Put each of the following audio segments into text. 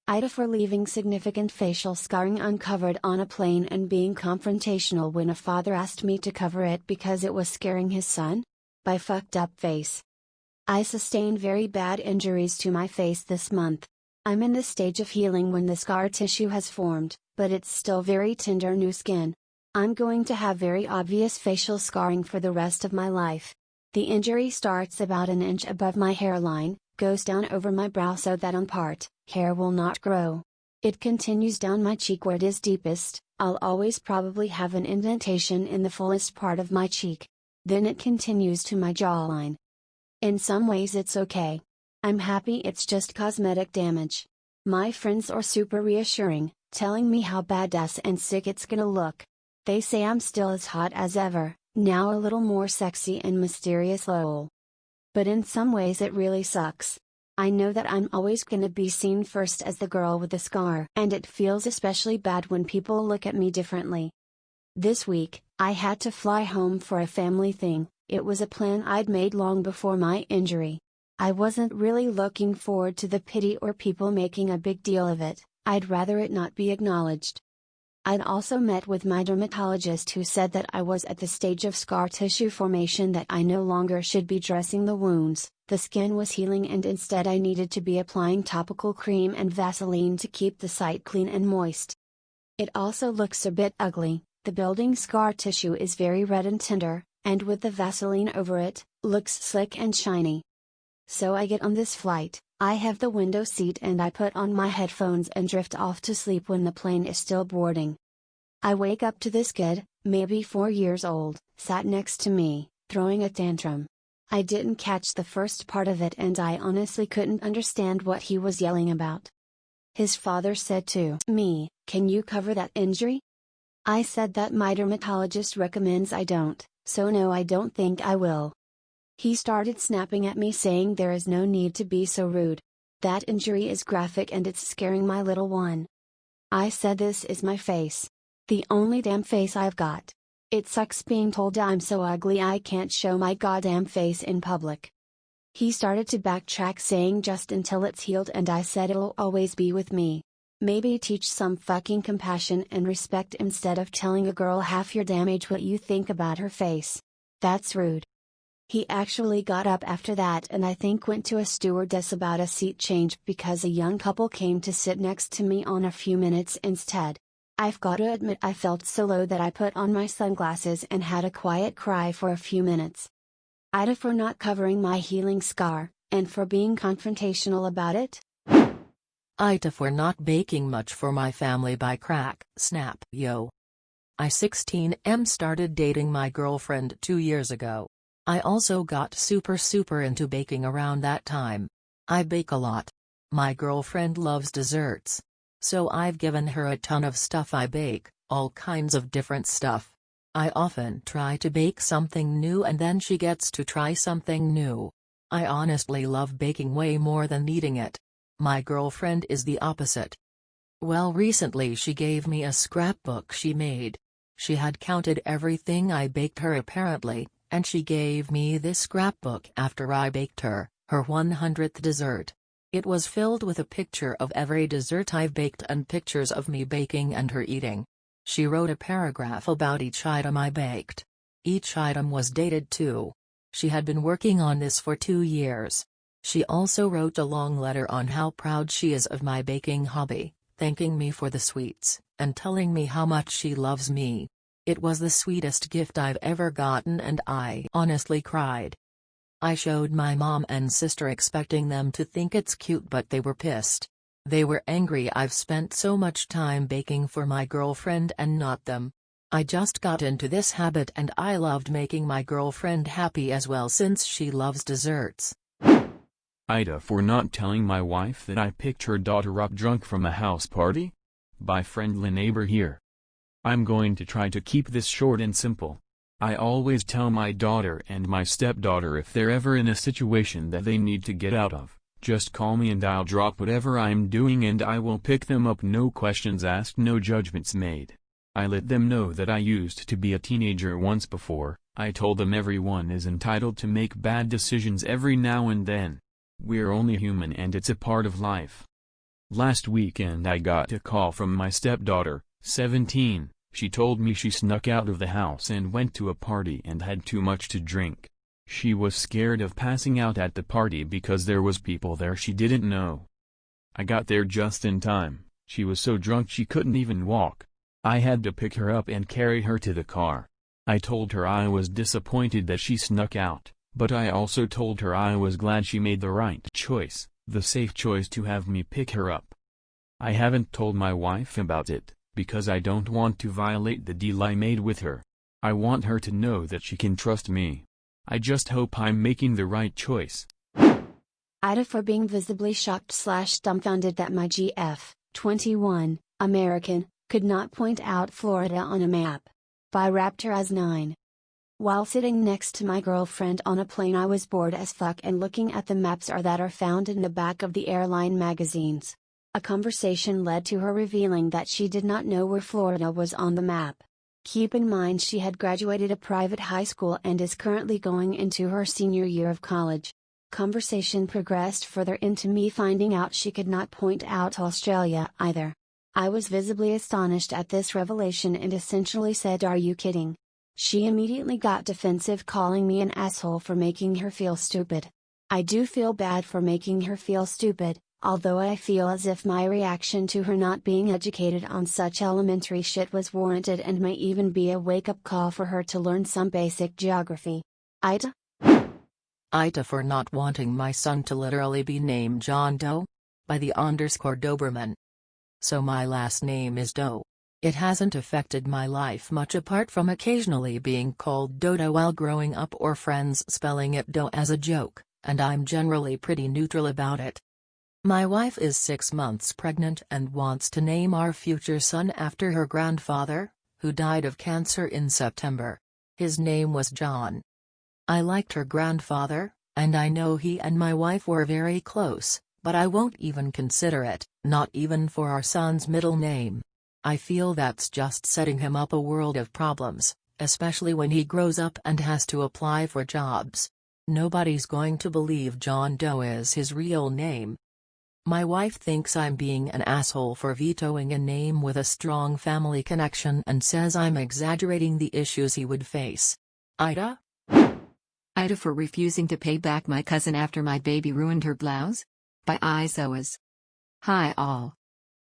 Ida for leaving significant facial scarring uncovered on a plane and being confrontational when a father asked me to cover it because it was scaring his son? By fucked up face. I sustained very bad injuries to my face this month. I'm in the stage of healing when the scar tissue has formed, but it's still very tender new skin. I'm going to have very obvious facial scarring for the rest of my life. The injury starts about an inch above my hairline, goes down over my brow so that on part, hair will not grow. It continues down my cheek where it is deepest. I'll always probably have an indentation in the fullest part of my cheek. Then it continues to my jawline. In some ways it's okay. I'm happy it's just cosmetic damage. My friends are super reassuring, telling me how badass and sick it's gonna look. They say I'm still as hot as ever, now a little more sexy and mysterious lol. But in some ways it really sucks. I know that I'm always gonna be seen first as the girl with the scar, and it feels especially bad when people look at me differently. This week, I had to fly home for a family thing. It was a plan I'd made long before my injury. I wasn't really looking forward to the pity or people making a big deal of it. I'd rather it not be acknowledged. I'd also met with my dermatologist who said that I was at the stage of scar tissue formation that I no longer should be dressing the wounds, the skin was healing and instead I needed to be applying topical cream and Vaseline to keep the site clean and moist. It also looks a bit ugly, the building scar tissue is very red and tender, and with the Vaseline over it, looks slick and shiny. So I get on this flight, I have the window seat and I put on my headphones and drift off to sleep when the plane is still boarding. I wake up to this kid, maybe 4 years old, sat next to me, throwing a tantrum. I didn't catch the first part of it and I honestly couldn't understand what he was yelling about. His father said to me, "Can you cover that injury?" I said that my dermatologist recommends I don't, so no, I don't think I will. He started snapping at me saying there is no need to be so rude. That injury is graphic and it's scaring my little one. I said this is my face. The only damn face I've got. It sucks being told I'm so ugly I can't show my goddamn face in public. He started to backtrack saying just until it's healed and I said it'll always be with me. Maybe teach some fucking compassion and respect instead of telling a girl half your damn age what you think about her face. That's rude. He actually got up after that and I think went to a stewardess about a seat change because a young couple came to sit next to me on a few minutes instead. I've got to admit I felt so low that I put on my sunglasses and had a quiet cry for a few minutes. Ida for not covering my healing scar, and for being confrontational about it. Ida for not baking much for my family by crack, snap, yo. I 16M started dating my girlfriend 2 years ago. I also got super into baking around that time. I bake a lot. My girlfriend loves desserts. So I've given her a ton of stuff I bake, all kinds of different stuff. I often try to bake something new and then she gets to try something new. I honestly love baking way more than eating it. My girlfriend is the opposite. Well, recently she gave me a scrapbook she made. She had counted everything I baked her apparently, and she gave me this scrapbook after I baked her 100th dessert. It was filled with a picture of every dessert I've baked and pictures of me baking and her eating. She wrote a paragraph about each item I baked. Each item was dated too. She had been working on this for 2 years. She also wrote a long letter on how proud she is of my baking hobby, thanking me for the sweets, and telling me how much she loves me. It was the sweetest gift I've ever gotten and I honestly cried. I showed my mom and sister expecting them to think it's cute but they were pissed. They were angry I've spent so much time baking for my girlfriend and not them. I just got into this habit and I loved making my girlfriend happy as well since she loves desserts. Ida for not telling my wife that I picked her daughter up drunk from a house party? By friendly neighbor here. I'm going to try to keep this short and simple. I always tell my daughter and my stepdaughter if they're ever in a situation that they need to get out of, just call me and I'll drop whatever I'm doing and I will pick them up, no questions asked, no judgments made. I let them know that I used to be a teenager once before. I told them everyone is entitled to make bad decisions every now and then. We're only human and it's a part of life. Last weekend I got a call from my stepdaughter, 17. She told me she snuck out of the house and went to a party and had too much to drink. She was scared of passing out at the party because there was people there she didn't know. I got there just in time. She was so drunk she couldn't even walk. I had to pick her up and carry her to the car. I told her I was disappointed that she snuck out, but I also told her I was glad she made the right choice, the safe choice to have me pick her up. I haven't told my wife about it, because I don't want to violate the deal I made with her. I want her to know that she can trust me. I just hope I'm making the right choice. Ida for being visibly shocked/dumbfounded that my GF, 21, American, could not point out Florida on a map. By Raptoraz9. While sitting next to my girlfriend on a plane, I was bored as fuck and looking at the maps that are found in the back of the airline magazines. A conversation led to her revealing that she did not know where Florida was on the map. Keep in mind she had graduated a private high school and is currently going into her senior year of college. Conversation progressed further into me finding out she could not point out Australia either. I was visibly astonished at this revelation and essentially said, "Are you kidding?" She immediately got defensive, calling me an asshole for making her feel stupid. I do feel bad for making her feel stupid, although I feel as if my reaction to her not being educated on such elementary shit was warranted and may even be a wake-up call for her to learn some basic geography. Ida? Ida for not wanting my son to literally be named John Doe? By the _Doberman. So my last name is Doe. It hasn't affected my life much apart from occasionally being called Dodo while growing up or friends spelling it Doe as a joke, and I'm generally pretty neutral about it. My wife is 6 months pregnant and wants to name our future son after her grandfather, who died of cancer in September. His name was John. I liked her grandfather, and I know he and my wife were very close, but I won't even consider it, not even for our son's middle name. I feel that's just setting him up a world of problems, especially when he grows up and has to apply for jobs. Nobody's going to believe John Doe is his real name. My wife thinks I'm being an asshole for vetoing a name with a strong family connection and says I'm exaggerating the issues he would face. Ida? Ida for refusing to pay back my cousin after my baby ruined her blouse? By Izoas. Hi all.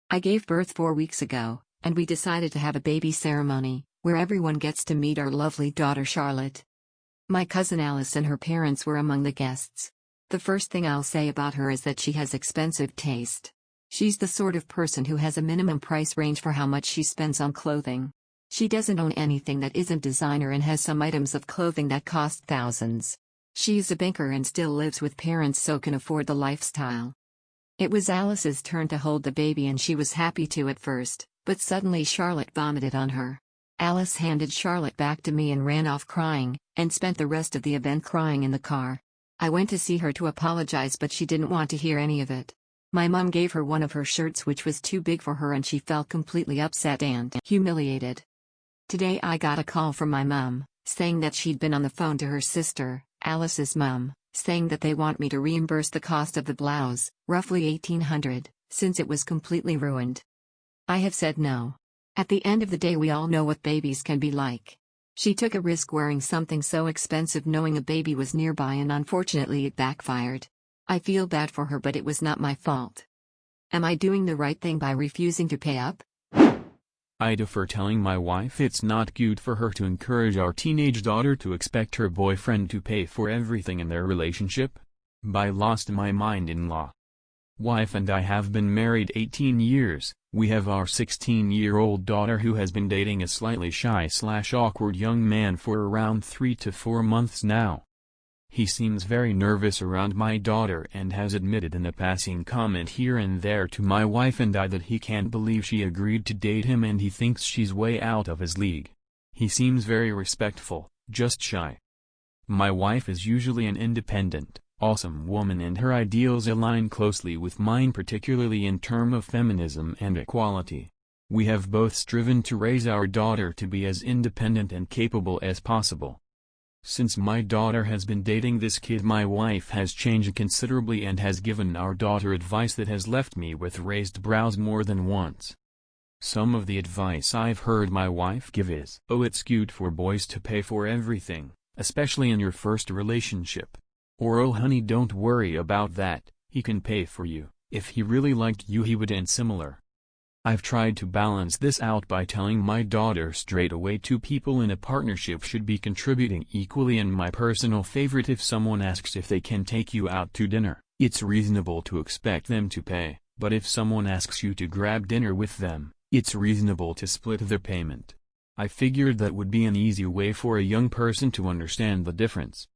I gave birth 4 weeks ago, and we decided to have a baby ceremony, where everyone gets to meet our lovely daughter Charlotte. My cousin Alice and her parents were among the guests. The first thing I'll say about her is that she has expensive taste. She's the sort of person who has a minimum price range for how much she spends on clothing. She doesn't own anything that isn't designer and has some items of clothing that cost thousands. She's a banker and still lives with parents so can afford the lifestyle. It was Alice's turn to hold the baby and she was happy to at first, but suddenly Charlotte vomited on her. Alice handed Charlotte back to me and ran off crying, and spent the rest of the event crying in the car. I went to see her to apologize but she didn't want to hear any of it. My mom gave her one of her shirts which was too big for her and she felt completely upset and humiliated. Today I got a call from my mom, saying that she'd been on the phone to her sister, Alice's mom, saying that they want me to reimburse the cost of the blouse, roughly $1,800, since it was completely ruined. I have said no. At the end of the day we all know what babies can be like. She took a risk wearing something so expensive knowing a baby was nearby and unfortunately it backfired. I feel bad for her but it was not my fault. Am I doing the right thing by refusing to pay up? Ida for telling my wife it's not good for her to encourage our teenage daughter to expect her boyfriend to pay for everything in their relationship. By lost my mind-in-law. Wife and I have been married 18 years, we have our 16-year-old daughter who has been dating a slightly shy/awkward young man for around 3 to 4 months now. He seems very nervous around my daughter and has admitted in a passing comment here and there to my wife and I that he can't believe she agreed to date him and he thinks she's way out of his league. He seems very respectful, just shy. My wife is usually an independent, awesome woman and her ideals align closely with mine, particularly in terms of feminism and equality. We have both striven to raise our daughter to be as independent and capable as possible. Since my daughter has been dating this kid, my wife has changed considerably and has given our daughter advice that has left me with raised brows more than once. Some of the advice I've heard my wife give is, "Oh, it's cute for boys to pay for everything, especially in your first relationship." Or, "Oh honey, don't worry about that, he can pay for you, if he really liked you he would," and similar. I've tried to balance this out by telling my daughter straight away two people in a partnership should be contributing equally, and my personal favorite, if someone asks if they can take you out to dinner, it's reasonable to expect them to pay, but if someone asks you to grab dinner with them, it's reasonable to split the payment. I figured that would be an easy way for a young person to understand the difference.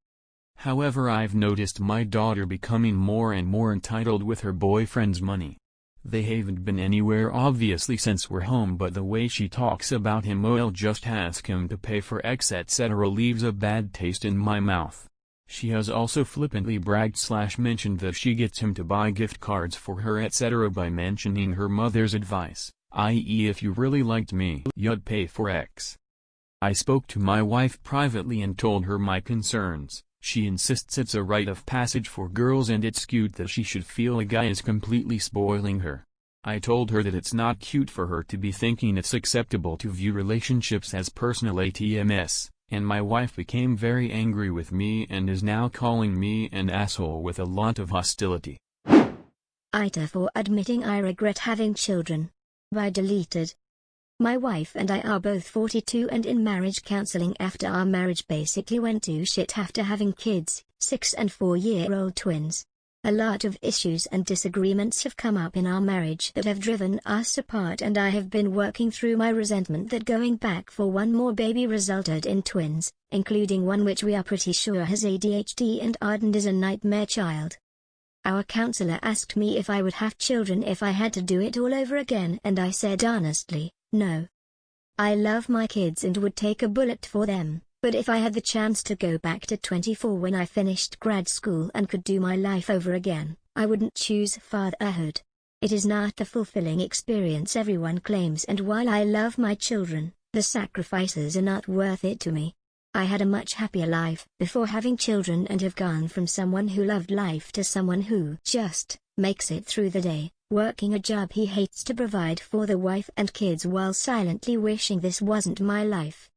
However, I've noticed my daughter becoming more and more entitled with her boyfriend's money. They haven't been anywhere obviously since we're home, but the way she talks about him, "Oh, I'll just ask him to pay for X etc." leaves a bad taste in my mouth. She has also flippantly bragged/mentioned that she gets him to buy gift cards for her etc. by mentioning her mother's advice, i.e. if you really liked me, you'd pay for X. I spoke to my wife privately and told her my concerns. She insists it's a rite of passage for girls and it's cute that she should feel a guy is completely spoiling her. I told her that it's not cute for her to be thinking it's acceptable to view relationships as personal ATMs, and my wife became very angry with me and is now calling me an asshole with a lot of hostility. Ita for admitting I regret having children. By deleted. My wife and I are both 42 and in marriage counseling after our marriage basically went to shit after having kids, 6 and 4-year-old twins. A lot of issues and disagreements have come up in our marriage that have driven us apart, and I have been working through my resentment that going back for one more baby resulted in twins, including one which we are pretty sure has ADHD and Arden is a nightmare child. Our counselor asked me if I would have children if I had to do it all over again, and I said honestly, no. I love my kids and would take a bullet for them, but if I had the chance to go back to 24 when I finished grad school and could do my life over again, I wouldn't choose fatherhood. It is not the fulfilling experience everyone claims, and while I love my children, the sacrifices are not worth it to me. I had a much happier life before having children and have gone from someone who loved life to someone who just makes it through the day, working a job he hates to provide for the wife and kids while silently wishing this wasn't my life.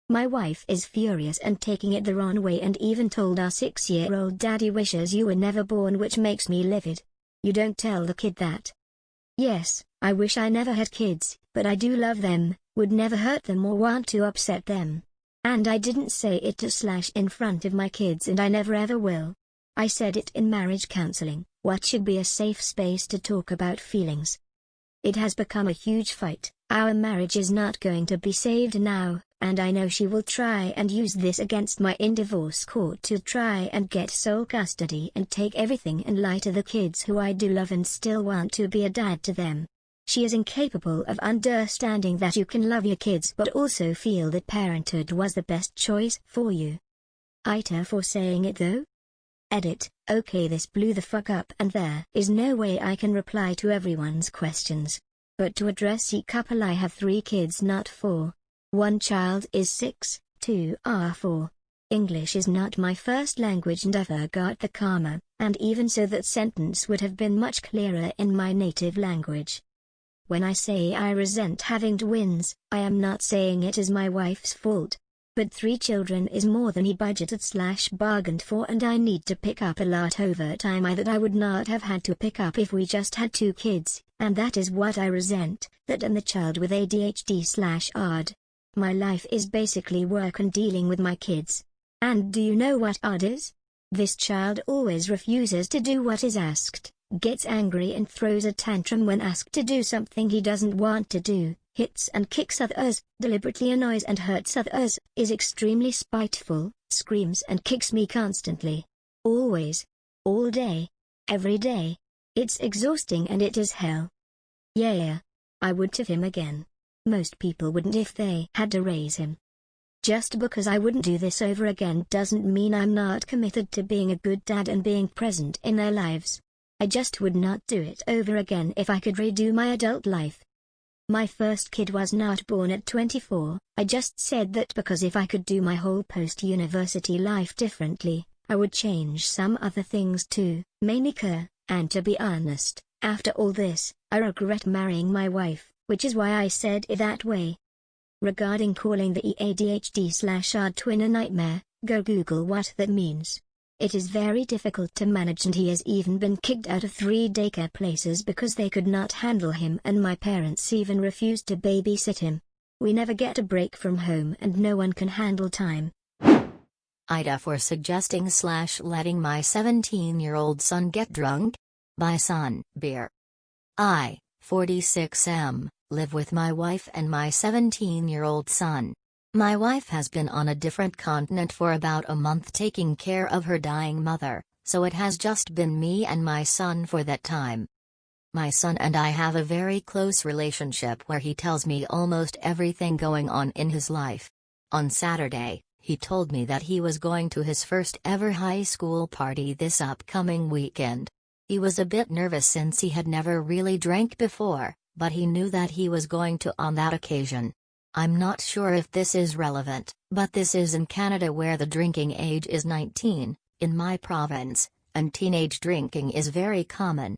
My wife is furious and taking it the wrong way, and even told our 6-year-old daddy wishes you were never born, which makes me livid. You don't tell the kid that. Yes, I wish I never had kids, but I do love them, would never hurt them or want to upset them. And I didn't say it to in front of my kids, and I never ever will. I said it in marriage counseling, what should be a safe space to talk about feelings. It has become a huge fight. Our marriage is not going to be saved now, and I know she will try and use this against me in divorce court to try and get sole custody and take everything and lie to the kids who I do love and still want to be a dad to them. She is incapable of understanding that you can love your kids but also feel that parenthood was the best choice for you. Ita for saying it though? Edit. Okay, this blew the fuck up and there is no way I can reply to everyone's questions. But to address each couple, I have 3 kids, not 4. One child is 6, 2 are 4. English is not my first language and I forgot the comma, and even so that sentence would have been much clearer in my native language. When I say I resent having twins, I am not saying it is my wife's fault. But 3 children is more than he budgeted/bargained for, and I need to pick up a lot over time that I would not have had to pick up if we just had 2 kids, and that is what I resent, that and the child with ADHD/ARD. My life is basically work and dealing with my kids. And do you know what ARD is? This child always refuses to do what is asked, gets angry and throws a tantrum when asked to do something he doesn't want to do, hits and kicks others, deliberately annoys and hurts others, is extremely spiteful, screams and kicks me constantly. Always. All day. Every day. It's exhausting and it is hell. Yeah. I would have him again. Most people wouldn't if they had to raise him. Just because I wouldn't do this over again doesn't mean I'm not committed to being a good dad and being present in their lives. I just would not do it over again if I could redo my adult life. My first kid was not born at 24. I just said that because if I could do my whole post-university life differently, I would change some other things too, mainly career, and to be honest, after all this, I regret marrying my wife, which is why I said it that way. Regarding calling the ADHD/odd twin a nightmare, go Google what that means. It is very difficult to manage, and he has even been kicked out of 3 daycare places because they could not handle him, and my parents even refused to babysit him. We never get a break from home and no one can handle time. Ida for suggesting/letting my 17-year-old son get drunk? By Son Beer. I, 46M, live with my wife and my 17-year-old son. My wife has been on a different continent for about a month taking care of her dying mother, so it has just been me and my son for that time. My son and I have a very close relationship where he tells me almost everything going on in his life. On Saturday, he told me that he was going to his first ever high school party this upcoming weekend. He was a bit nervous since he had never really drank before, but he knew that he was going to on that occasion. I'm not sure if this is relevant, but this is in Canada where the drinking age is 19, in my province, and teenage drinking is very common.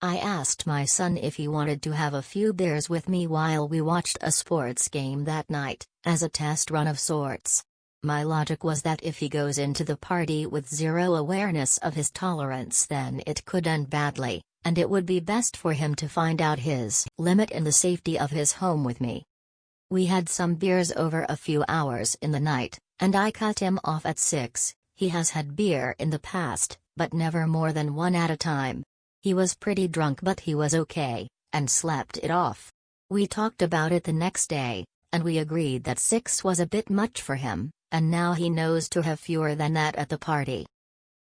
I asked my son if he wanted to have a few beers with me while we watched a sports game that night, as a test run of sorts. My logic was that if he goes into the party with zero awareness of his tolerance, then it could end badly, and it would be best for him to find out his limit in the safety of his home with me. We had some beers over a few hours in the night, and I cut him off at 6. He has had beer in the past, but never more than 1 at a time. He was pretty drunk, but he was okay, and slept it off. We talked about it the next day, and we agreed that 6 was a bit much for him, and now he knows to have fewer than that at the party.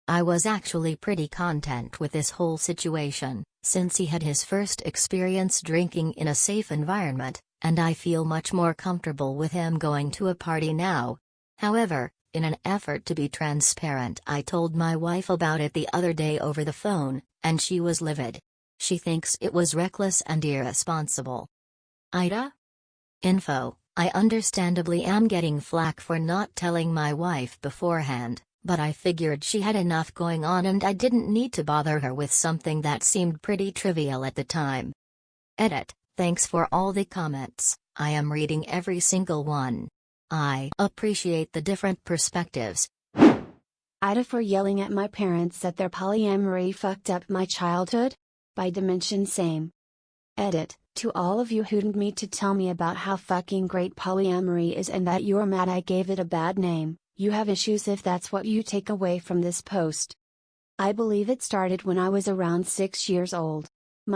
I was actually pretty content with this whole situation, since he had his first experience drinking in a safe environment, and I feel much more comfortable with him going to a party now. However, in an effort to be transparent, I told my wife about it the other day over the phone, and she was livid. She thinks it was reckless and irresponsible. Ida? Info: I understandably am getting flack for not telling my wife beforehand, but I figured she had enough going on and I didn't need to bother her with something that seemed pretty trivial at the time. Edit: Thanks for all the comments, I am reading every single one. I appreciate the different perspectives. Ida for yelling at my parents that their polyamory fucked up my childhood? By Dimension Same. Edit: To all of you who didn't me to tell me about how fucking great polyamory is and that you're mad I gave it a bad name, you have issues if that's what you take away from this post. I believe it started when I was around 6 years old.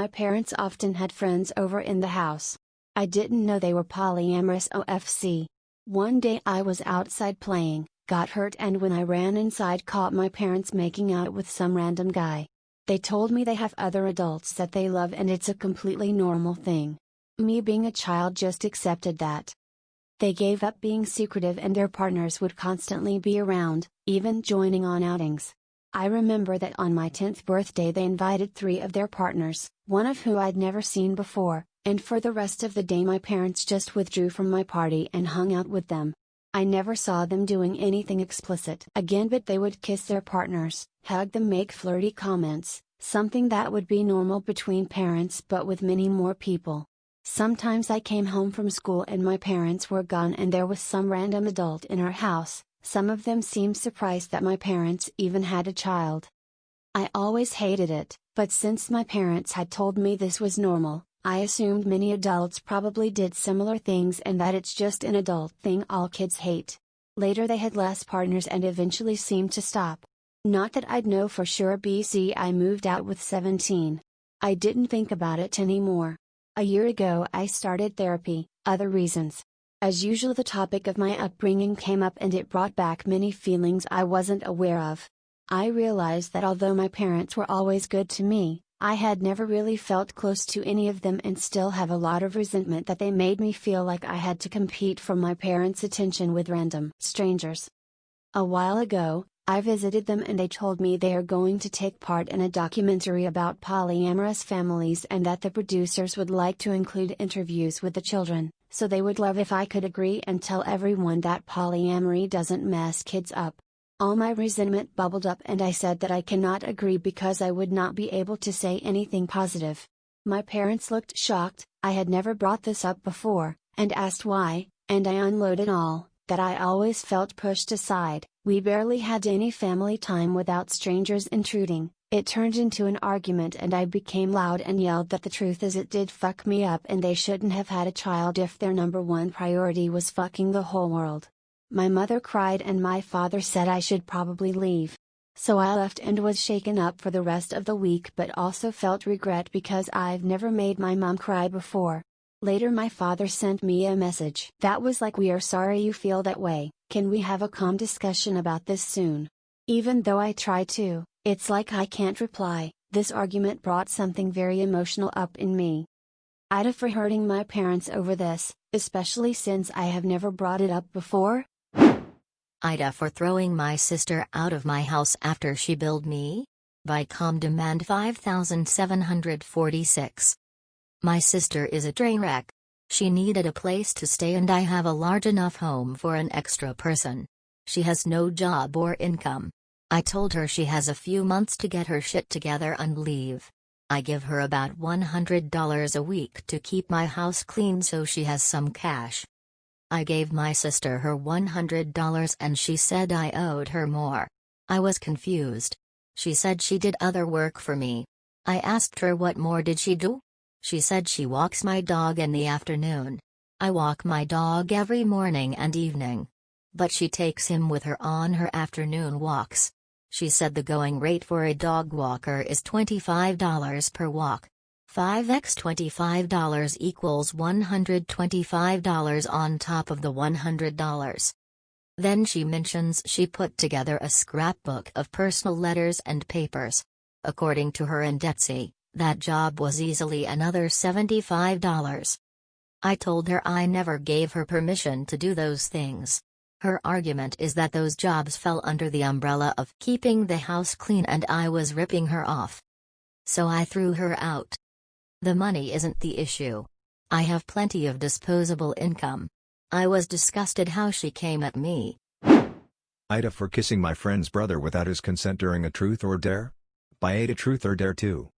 My parents often had friends over in the house. I didn't know they were polyamorous OFC. One day I was outside playing, got hurt, and when I ran inside caught my parents making out with some random guy. They told me they have other adults that they love and it's a completely normal thing. Me being a child just accepted that. They gave up being secretive and their partners would constantly be around, even joining on outings. I remember that on my 10th birthday they invited 3 of their partners, one of who I'd never seen before, and for the rest of the day my parents just withdrew from my party and hung out with them. I never saw them doing anything explicit again, but they would kiss their partners, hug them, make flirty comments, something that would be normal between parents but with many more people. Sometimes I came home from school and my parents were gone and there was some random adult in our house. Some of them seemed surprised that my parents even had a child. I always hated it, but since my parents had told me this was normal, I assumed many adults probably did similar things and that it's just an adult thing all kids hate. Later they had less partners and eventually seemed to stop. Not that I'd know for sure. I moved out with 17. I didn't think about it anymore. A year ago I started therapy, other reasons. As usual, the topic of my upbringing came up and it brought back many feelings I wasn't aware of. I realized that although my parents were always good to me, I had never really felt close to any of them and still have a lot of resentment that they made me feel like I had to compete for my parents' attention with random strangers. A while ago, I visited them and they told me they are going to take part in a documentary about polyamorous families and that the producers would like to include interviews with the children, so they would love if I could agree and tell everyone that polyamory doesn't mess kids up. All my resentment bubbled up and I said that I cannot agree because I would not be able to say anything positive. My parents looked shocked. I had never brought this up before, and asked why, and I unloaded all, that I always felt pushed aside. We barely had any family time without strangers intruding. It turned into an argument and I became loud and yelled that the truth is it did fuck me up and they shouldn't have had a child if their number one priority was fucking the whole world. My mother cried and my father said I should probably leave. So I left and was shaken up for the rest of the week but also felt regret because I've never made my mom cry before. Later my father sent me a message that was like, "We are sorry you feel that way, can we have a calm discussion about this soon?" Even though I try to, it's like I can't reply. This argument brought something very emotional up in me. Ida for hurting my parents over this, especially since I have never brought it up before. Ida for throwing my sister out of my house after she billed me? By Com Demand 5746. My sister is a train wreck. She needed a place to stay and I have a large enough home for an extra person. She has no job or income. I told her she has a few months to get her shit together and leave. I give her about $100 a week to keep my house clean so she has some cash. I gave my sister her $100 and she said I owed her more. I was confused. She said she did other work for me. I asked her what more did she do? She said she walks my dog in the afternoon. I walk my dog every morning and evening. But she takes him with her on her afternoon walks. She said the going rate for a dog walker is $25 per walk. 5x $25 equals $125 on top of the $100. Then she mentions she put together a scrapbook of personal letters and papers. According to her and Etsy, that job was easily another $75. I told her I never gave her permission to do those things. Her argument is that those jobs fell under the umbrella of keeping the house clean and I was ripping her off. So I threw her out. The money isn't the issue. I have plenty of disposable income. I was disgusted how she came at me. Ida for kissing my friend's brother without his consent during a Truth or Dare? By Ada Truth or Dare 2.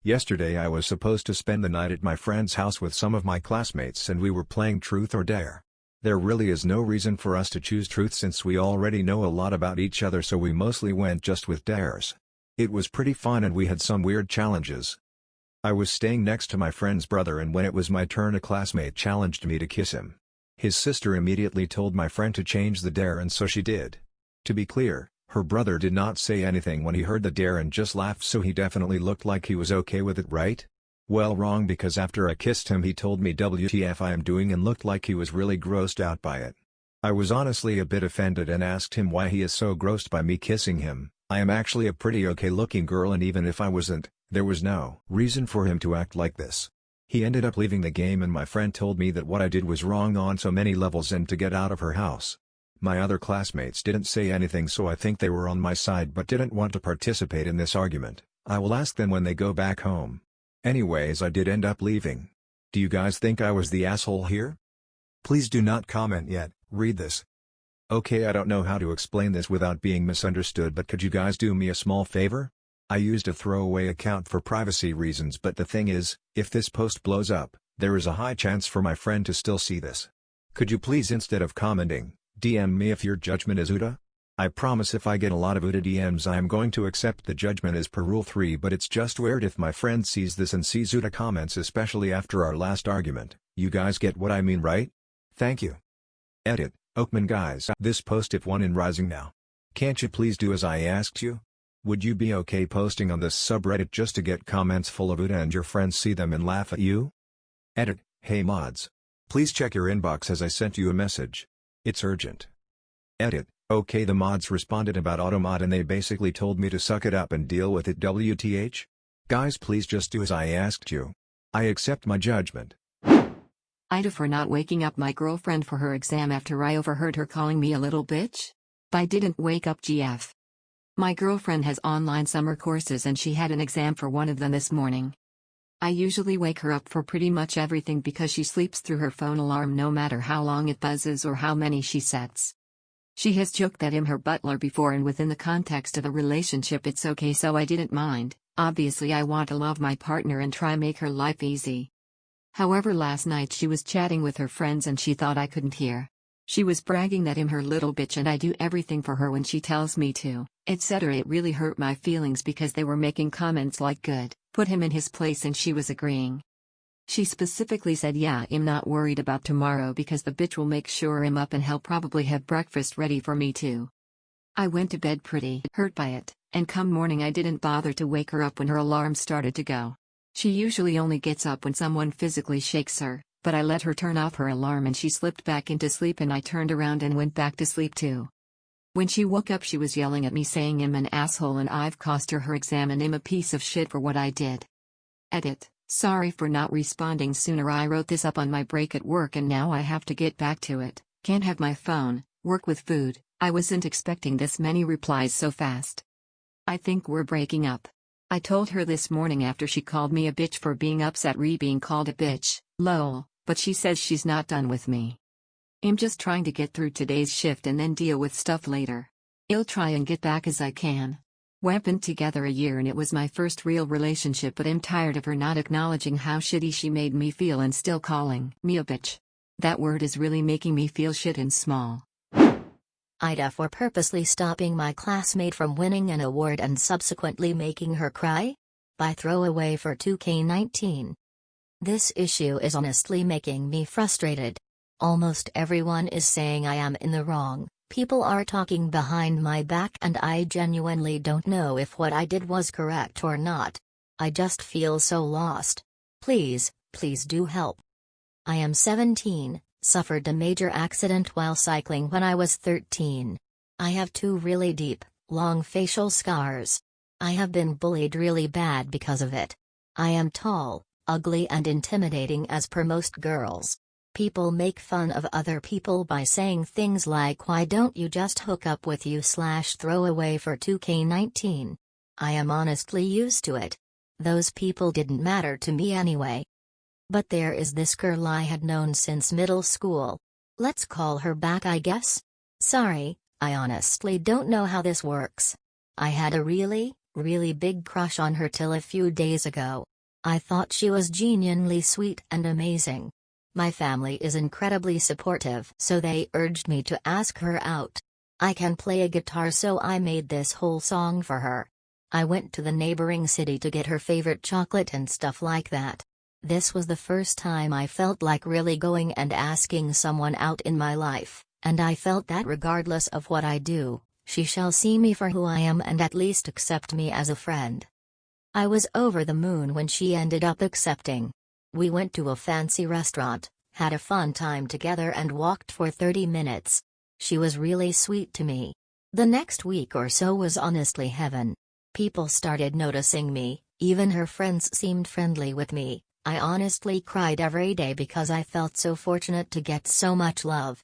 Yesterday I was supposed to spend the night at my friend's house with some of my classmates and we were playing Truth or Dare. There really is no reason for us to choose Truth since we already know a lot about each other, so we mostly went just with Dares. It was pretty fun and we had some weird challenges. I was staying next to my friend's brother and when it was my turn a classmate challenged me to kiss him. His sister immediately told my friend to change the dare and so she did. To be clear, her brother did not say anything when he heard the dare and just laughed, so he definitely looked like he was okay with it, right? Well, wrong, because after I kissed him he told me WTF I am doing and looked like he was really grossed out by it. I was honestly a bit offended and asked him why he is so grossed by me kissing him. I am actually a pretty okay looking girl and even if I wasn't, there was no reason for him to act like this. He ended up leaving the game and my friend told me that what I did was wrong on so many levels and to get out of her house. My other classmates didn't say anything, so I think they were on my side but didn't want to participate in this argument. I will ask them when they go back home. Anyways, I did end up leaving. Do you guys think I was the asshole here? Please do not comment yet, read this. Okay, I don't know how to explain this without being misunderstood, but could you guys do me a small favor? I used a throwaway account for privacy reasons, but the thing is, if this post blows up, there is a high chance for my friend to still see this. Could you please, instead of commenting, DM me if your judgment is Uda? I promise if I get a lot of Uda DMs I am going to accept the judgment as per rule 3, but it's just weird if my friend sees this and sees Uda comments, especially after our last argument. You guys get what I mean, right? Thank you. Edit, Oakman guys. This post if one in rising now. Can't you please do as I asked you? Would you be okay posting on this subreddit just to get comments full of Uda and your friends see them and laugh at you? Edit, hey mods. Please check your inbox as I sent you a message. It's urgent. Edit, okay, the mods responded about Automod and they basically told me to suck it up and deal with it WTH? Guys, please just do as I asked you. I accept my judgment. Ida for not waking up my girlfriend for her exam after I overheard her calling me a little bitch? By didn't wake up GF. My girlfriend has online summer courses and she had an exam for one of them this morning. I usually wake her up for pretty much everything because she sleeps through her phone alarm no matter how long it buzzes or how many she sets. She has joked that I'm her butler before, and within the context of a relationship it's okay, so I didn't mind. Obviously I want to love my partner and try make her life easy. However, last night she was chatting with her friends and she thought I couldn't hear. She was bragging that I'm her little bitch and I do everything for her when she tells me to, etc. It really hurt my feelings because they were making comments like good, put him in his place, and she was agreeing. She specifically said, yeah, I'm not worried about tomorrow because the bitch will make sure I'm up and he'll probably have breakfast ready for me too. I went to bed pretty hurt by it, and come morning I didn't bother to wake her up when her alarm started to go. She usually only gets up when someone physically shakes her, but I let her turn off her alarm and she slipped back into sleep, and I turned around and went back to sleep too. When she woke up she was yelling at me saying I'm an asshole and I've cost her exam and I'm a piece of shit for what I did. Edit. Sorry for not responding sooner. I wrote this up on my break at work and now I have to get back to it. Can't have my phone, work with food. I wasn't expecting this many replies so fast. I think we're breaking up. I told her this morning after she called me a bitch for being upset re being called a bitch, lol, but she says she's not done with me. I'm just trying to get through today's shift and then deal with stuff later. I'll try and get back as I can. We've been together a year and it was my first real relationship, but I'm tired of her not acknowledging how shitty she made me feel and still calling me a bitch. That word is really making me feel shit and small. Ida for purposely stopping my classmate from winning an award and subsequently making her cry? By throwaway for 2K19. This issue is honestly making me frustrated. Almost everyone is saying I am in the wrong, people are talking behind my back, and I genuinely don't know if what I did was correct or not. I just feel so lost. Please, please do help. I am 17, suffered a major accident while cycling when I was 13. I have 2 really deep, long facial scars. I have been bullied really bad because of it. I am tall, ugly and intimidating as per most girls. People make fun of other people by saying things like, why don't you just hook up with you / throwaway for 2K19. I am honestly used to it. Those people didn't matter to me anyway. But there is this girl I had known since middle school. Let's call her back, I guess? Sorry, I honestly don't know how this works. I had a really big crush on her till a few days ago. I thought she was genuinely sweet and amazing. My family is incredibly supportive, so they urged me to ask her out. I can play a guitar, so I made this whole song for her. I went to the neighboring city to get her favorite chocolate and stuff like that. This was the first time I felt like really going and asking someone out in my life, and I felt that regardless of what I do, she shall see me for who I am and at least accept me as a friend. I was over the moon when she ended up accepting. We went to a fancy restaurant, had a fun time together and walked for 30 minutes. She was really sweet to me. The next week or so was honestly heaven. People started noticing me, even her friends seemed friendly with me. I honestly cried every day because I felt so fortunate to get so much love.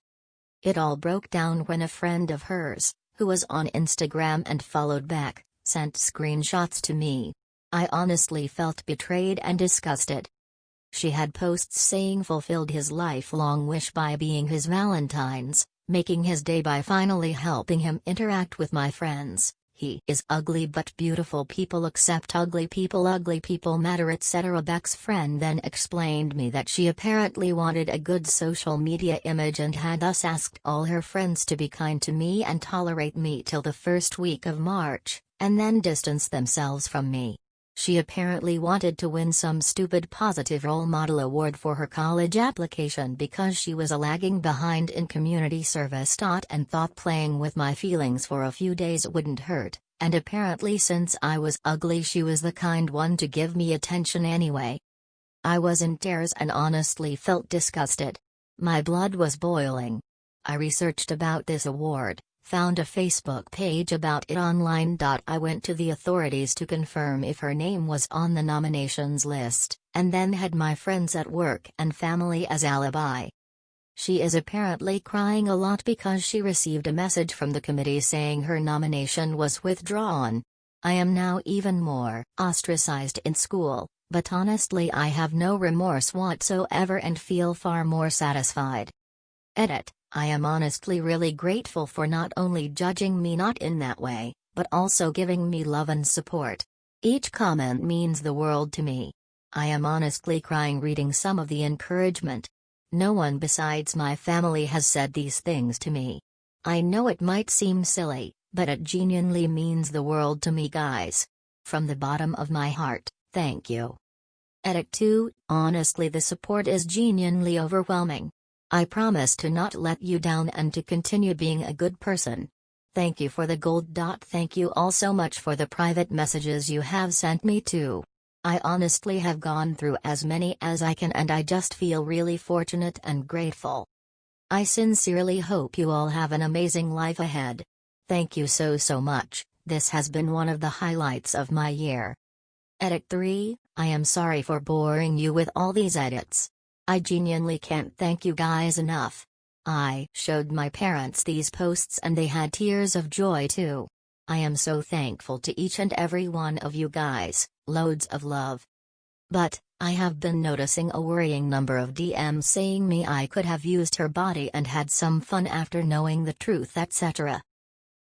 It all broke down when a friend of hers, who was on Instagram and followed back, sent screenshots to me. I honestly felt betrayed and disgusted. She had posts saying fulfilled his lifelong wish by being his Valentine's, making his day by finally helping him interact with my friends. He is ugly but beautiful people accept ugly people matter, etc. Beck's friend then explained me that she apparently wanted a good social media image and had thus asked all her friends to be kind to me and tolerate me till the first week of March, and then distance themselves from me. She apparently wanted to win some stupid positive role model award for her college application because she was lagging behind in community service and thought playing with my feelings for a few days wouldn't hurt, and apparently since I was ugly she was the kind one to give me attention anyway. I was in tears and honestly felt disgusted. My blood was boiling. I researched about this award, found a Facebook page about it online. I went to the authorities to confirm if her name was on the nominations list, and then had my friends at work and family as alibi. She is apparently crying a lot because she received a message from the committee saying her nomination was withdrawn. I am now even more ostracized in school, but honestly I have no remorse whatsoever and feel far more satisfied. Edit. I am honestly really grateful for not only judging me not in that way, but also giving me love and support. Each comment means the world to me. I am honestly crying reading some of the encouragement. No one besides my family has said these things to me. I know it might seem silly, but it genuinely means the world to me, guys. From the bottom of my heart, thank you. Edit 2. Honestly, the support is genuinely overwhelming. I promise to not let you down and to continue being a good person. Thank you for the gold. Thank you all so much for the private messages you have sent me too. I honestly have gone through as many as I can and I just feel really fortunate and grateful. I sincerely hope you all have an amazing life ahead. Thank you so much, this has been one of the highlights of my year. Edit 3. I am sorry for boring you with all these edits. I genuinely can't thank you guys enough. I showed my parents these posts and they had tears of joy too. I am so thankful to each and every one of you guys, loads of love. But, I have been noticing a worrying number of DMs saying me I could have used her body and had some fun after knowing the truth, etc.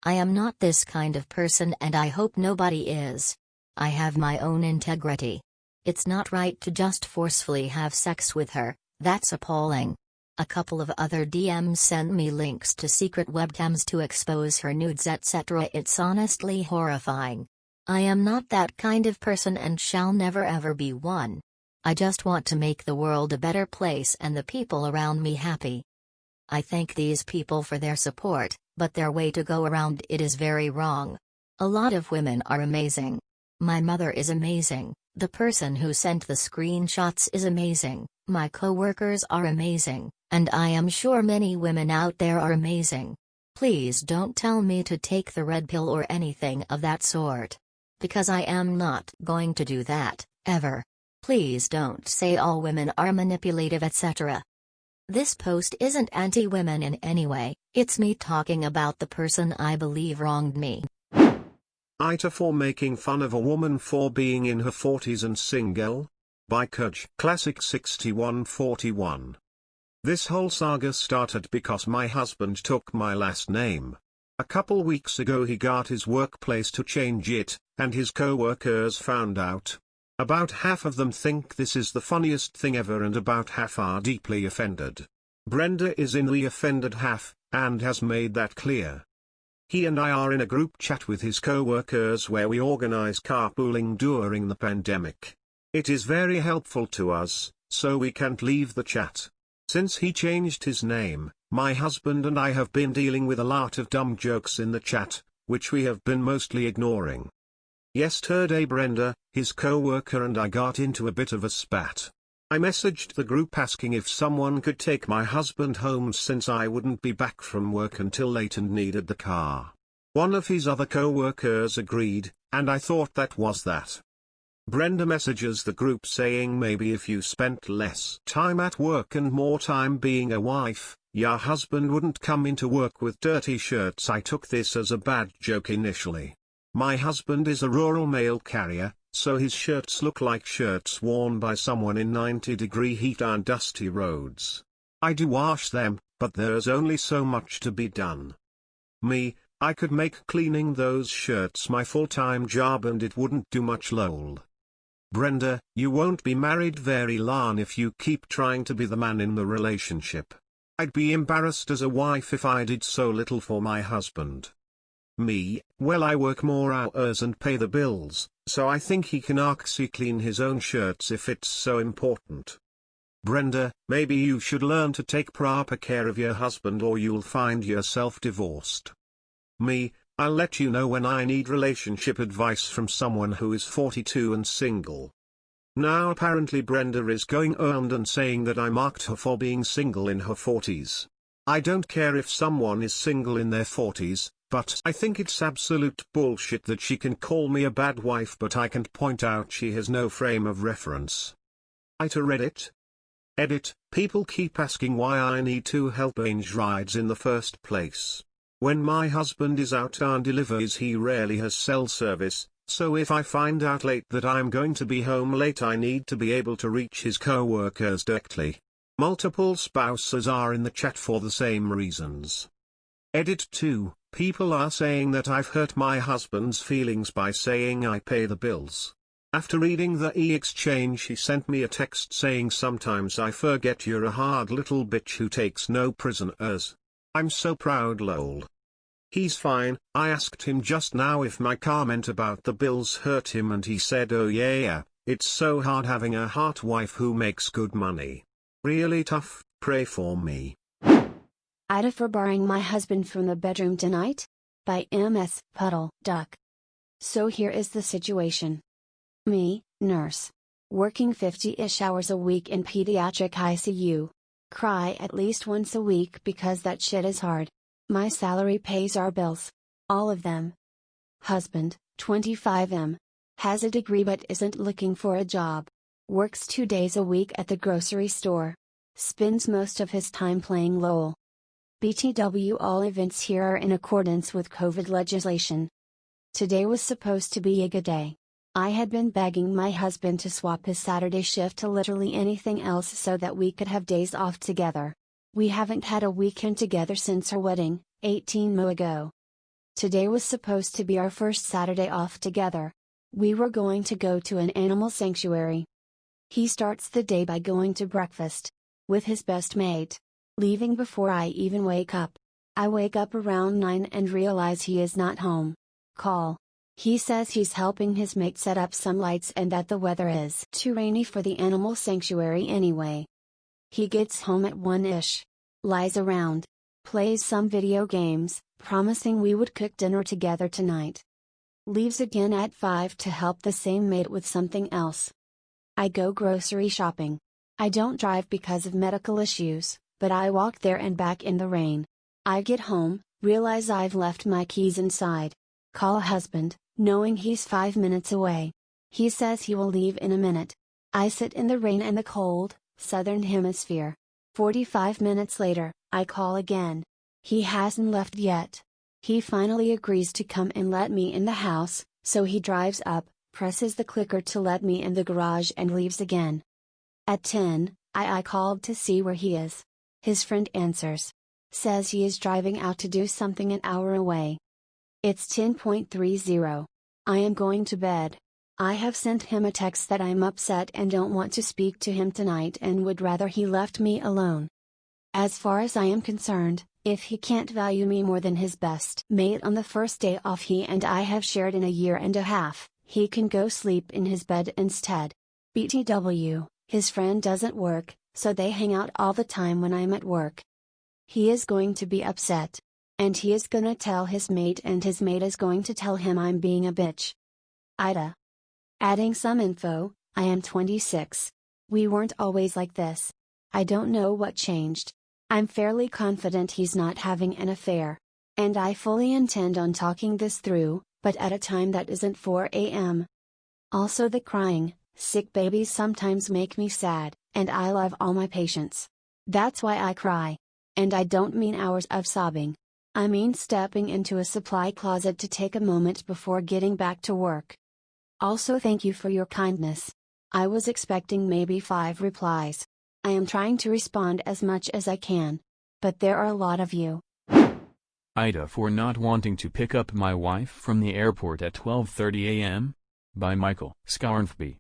I am not this kind of person and I hope nobody is. I have my own integrity. It's not right to just forcefully have sex with her, that's appalling. A couple of other DMs sent me links to secret webcams to expose her nudes, etc. It's honestly horrifying. I am not that kind of person and shall never ever be one. I just want to make the world a better place and the people around me happy. I thank these people for their support, but their way to go around it is very wrong. A lot of women are amazing. My mother is amazing, the person who sent the screenshots is amazing, my co-workers are amazing, and I am sure many women out there are amazing. Please don't tell me to take the red pill or anything of that sort. Because I am not going to do that, ever. Please don't say all women are manipulative, etc. This post isn't anti-women in any way, it's me talking about the person I believe wronged me. Ita for making fun of a woman for being in her 40s and single? By Kudge. Classic 6141. This whole saga started because my husband took my last name. A couple weeks ago he got his workplace to change it, and his co-workers found out. About half of them think this is the funniest thing ever and about half are deeply offended. Brenda is in the offended half, and has made that clear. He and I are in a group chat with his co-workers where we organize carpooling during the pandemic. It is very helpful to us, so we can't leave the chat. Since he changed his name, my husband and I have been dealing with a lot of dumb jokes in the chat, which we have been mostly ignoring. Yesterday Brenda, his co-worker, and I got into a bit of a spat. I messaged the group asking if someone could take my husband home since I wouldn't be back from work until late and needed the car. One of his other co-workers agreed, and I thought that was that. Brenda messages the group saying maybe if you spent less time at work and more time being a wife, your husband wouldn't come into work with dirty shirts. I took this as a bad joke initially. My husband is a rural mail carrier, so his shirts look like shirts worn by someone in 90-degree heat on dusty roads. I do wash them, but there's only so much to be done. I could make cleaning those shirts my full-time job and it wouldn't do much. Lol. Brenda, you won't be married very long if you keep trying to be the man in the relationship. I'd be embarrassed as a wife if I did so little for my husband. Well, I work more hours and pay the bills, so I think he can actually clean his own shirts if it's so important. Brenda, maybe you should learn to take proper care of your husband or you'll find yourself divorced. I'll let you know when I need relationship advice from someone who is 42 and single. Now apparently Brenda is going around and saying that I mocked her for being single in her 40s. I don't care if someone is single in their 40s, but I think it's absolute bullshit that she can call me a bad wife but I can't point out she has no frame of reference. Ita Reddit. Edit, people keep asking why I need to help arrange rides in the first place. When my husband is out on deliveries he rarely has cell service, so if I find out late that I'm going to be home late I need to be able to reach his co-workers directly. Multiple spouses are in the chat for the same reasons. Edit 2, people are saying that I've hurt my husband's feelings by saying I pay the bills. After reading the e-exchange he sent me a text saying sometimes I forget you're a hard little bitch who takes no prisoners. I'm so proud lol. He's fine, I asked him just now if my comment about the bills hurt him and he said oh yeah, it's so hard having a hot wife who makes good money. Really tough, pray for me. Ida for barring my husband from the bedroom tonight? By MS Puddle Duck. So here is the situation. Me, nurse. Working 50-ish hours a week in pediatric ICU. Cry at least once a week because that shit is hard. My salary pays our bills. All of them. Husband, 25M. Has a degree but isn't looking for a job. Works 2 days a week at the grocery store. Spends most of his time playing LOL. BTW all events here are in accordance with COVID legislation. Today was supposed to be a good day. I had been begging my husband to swap his Saturday shift to literally anything else so that we could have days off together. We haven't had a weekend together since our wedding, 18 months ago. Today was supposed to be our first Saturday off together. We were going to go to an animal sanctuary. He starts the day by going to breakfast with his best mate, leaving before I even wake up. I wake up around 9 and realize he is not home. Call. He says he's helping his mate set up some lights and that the weather is too rainy for the animal sanctuary anyway. He gets home at 1-ish. Lies around. Plays some video games, promising we would cook dinner together tonight. Leaves again at 5 to help the same mate with something else. I go grocery shopping. I don't drive because of medical issues, but I walk there and back in the rain. I get home, realize I've left my keys inside. Call husband, knowing he's 5 minutes away. He says he will leave in a minute. I sit in the rain and the cold, southern hemisphere. 45 minutes later, I call again. He hasn't left yet. He finally agrees to come and let me in the house, so he drives up, presses the clicker to let me in the garage and leaves again. At 10, I called to see where he is. His friend answers. Says he is driving out to do something an hour away. It's 10:30. I am going to bed. I have sent him a text that I'm upset and don't want to speak to him tonight and would rather he left me alone. As far as I am concerned, if he can't value me more than his best mate on the first day off he and I have shared in a year and a half, he can go sleep in his bed instead. BTW, his friend doesn't work, so they hang out all the time when I'm at work. He is going to be upset. And he is gonna tell his mate and his mate is going to tell him I'm being a bitch. Ida. Adding some info, I am 26. We weren't always like this. I don't know what changed. I'm fairly confident he's not having an affair. And I fully intend on talking this through, but at a time that isn't 4 a.m. Also the crying, sick babies sometimes make me sad, and I love all my patients. That's why I cry. And I don't mean hours of sobbing. I mean stepping into a supply closet to take a moment before getting back to work. Also thank you for your kindness. I was expecting maybe 5 replies. I am trying to respond as much as I can. But there are a lot of you. Ida for not wanting to pick up my wife from the airport at 12:30 a.m. By Michael Scarnfby.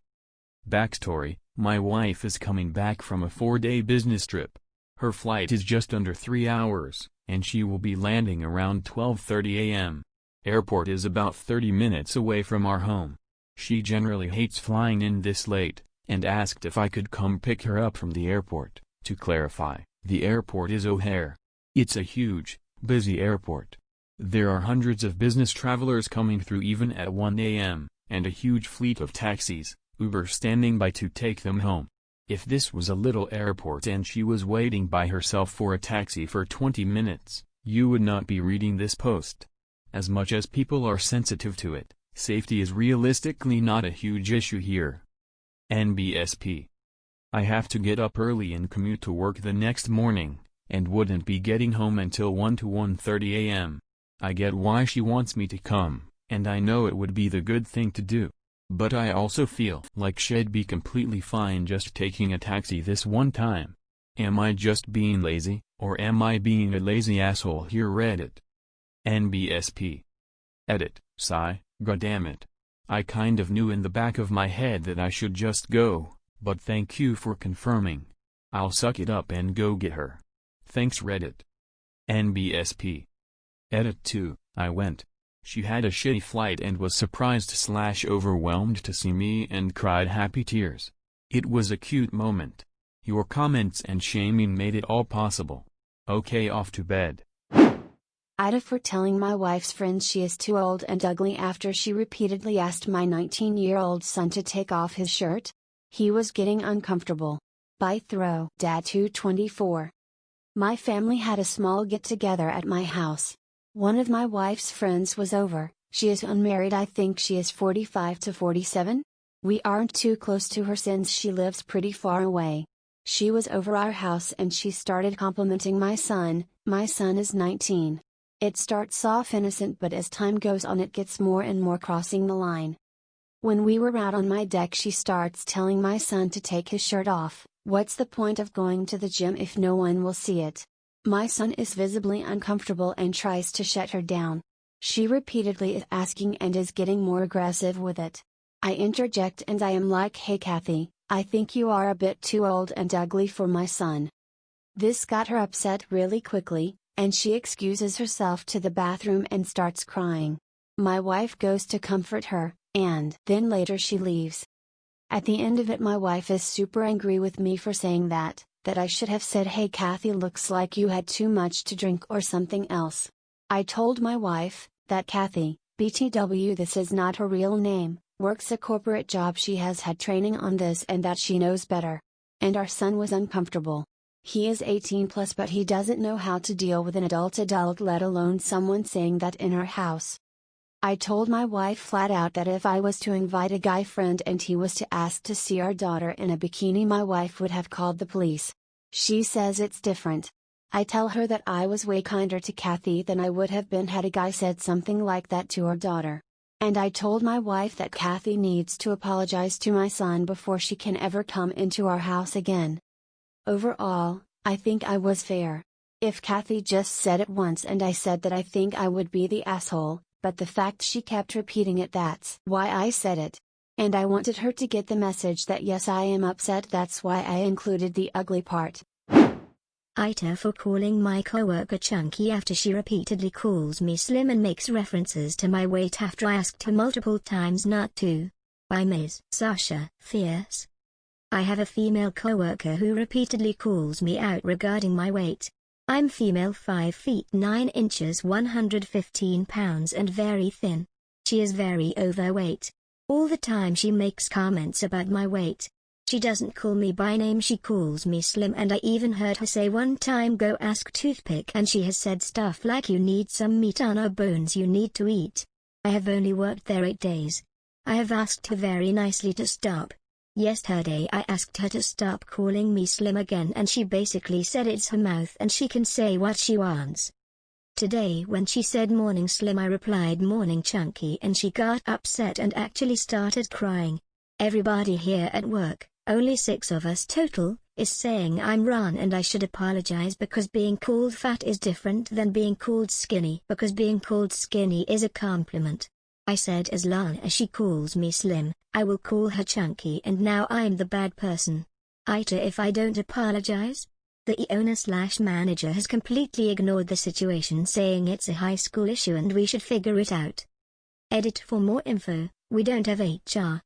Backstory, my wife is coming back from a 4-day business trip. Her flight is just under 3 hours. And she will be landing around 12:30 a.m. Airport is about 30 minutes away from our home. She generally hates flying in this late, and asked if I could come pick her up from the airport. To clarify, the airport is O'Hare. It's a huge, busy airport. There are hundreds of business travelers coming through even at 1 a.m., and a huge fleet of taxis, Uber standing by to take them home. If this was a little airport and she was waiting by herself for a taxi for 20 minutes, you would not be reading this post. As much as people are sensitive to it, safety is realistically not a huge issue here. NBSP I have to get up early and commute to work the next morning, and wouldn't be getting home until 1 to 1:30 a.m. I get why she wants me to come, and I know it would be the good thing to do. But I also feel like she'd be completely fine just taking a taxi this one time. Am I just being lazy, or am I being a lazy asshole here? Reddit. NBSP. Edit, sigh, goddammit. I kind of knew in the back of my head that I should just go, but thank you for confirming. I'll suck it up and go get her. Thanks Reddit. NBSP. Edit 2, I went. She had a shitty flight and was surprised/overwhelmed to see me and cried happy tears. It was a cute moment. Your comments and shaming made it all possible. Okay, off to bed. Ida for telling my wife's friends she is too old and ugly after she repeatedly asked my 19-year-old son to take off his shirt. He was getting uncomfortable. By Throw Dad 224. My family had a small get-together at my house. One of my wife's friends was over. She is unmarried. I think she is 45 to 47. We aren't too close to her since she lives pretty far away. She was over our house and she started complimenting my son. My son is 19. It starts off innocent, but as time goes on it gets more and more crossing the line. When we were out on my deck, she starts telling my son to take his shirt off. What's the point of going to the gym if no one will see it? My son is visibly uncomfortable and tries to shut her down. She repeatedly is asking and is getting more aggressive with it. I interject and I am like, hey Kathy, I think you are a bit too old and ugly for my son. This got her upset really quickly, and she excuses herself to the bathroom and starts crying. My wife goes to comfort her, and then later she leaves. At the end of it, my wife is super angry with me for saying that I should have said, hey Kathy, looks like you had too much to drink or something else. I told my wife that Kathy, BTW, this is not her real name, works a corporate job, she has had training on this and that she knows better. And our son was uncomfortable. He is 18 plus, but he doesn't know how to deal with an adult, let alone someone saying that in our house. I told my wife flat out that if I was to invite a guy friend and he was to ask to see our daughter in a bikini, my wife would have called the police. She says it's different. I tell her that I was way kinder to Kathy than I would have been had a guy said something like that to our daughter. And I told my wife that Kathy needs to apologize to my son before she can ever come into our house again. Overall, I think I was fair. If Kathy just said it once and I said that, I think I would be the asshole, but the fact she kept repeating it, that's why I said it. And I wanted her to get the message that yes, I am upset, that's why I included the ugly part. Ita for calling my coworker chunky after she repeatedly calls me slim and makes references to my weight after I asked her multiple times not to. By Ms. Sasha Fierce. I have a female coworker who repeatedly calls me out regarding my weight. I'm female, 5 feet 9 inches, 115 pounds and very thin. She is very overweight. All the time she makes comments about my weight. She doesn't call me by name, she calls me slim, and I even heard her say one time, go ask Toothpick, and she has said stuff like, you need some meat on our bones you need to eat. I have only worked there 8 days. I have asked her very nicely to stop. Yesterday I asked her to stop calling me slim again and she basically said it's her mouth and she can say what she wants. Today when she said morning slim, I replied morning chunky, and she got upset and actually started crying. Everybody here at work, only 6 of us total, is saying I'm wrong and I should apologize because being called fat is different than being called skinny, because being called skinny is a compliment. I said as long as she calls me slim, I will call her chunky, and now I'm the bad person. Ita, if I don't apologize? The owner/manager has completely ignored the situation, saying it's a high school issue and we should figure it out. Edit for more info, we don't have HR.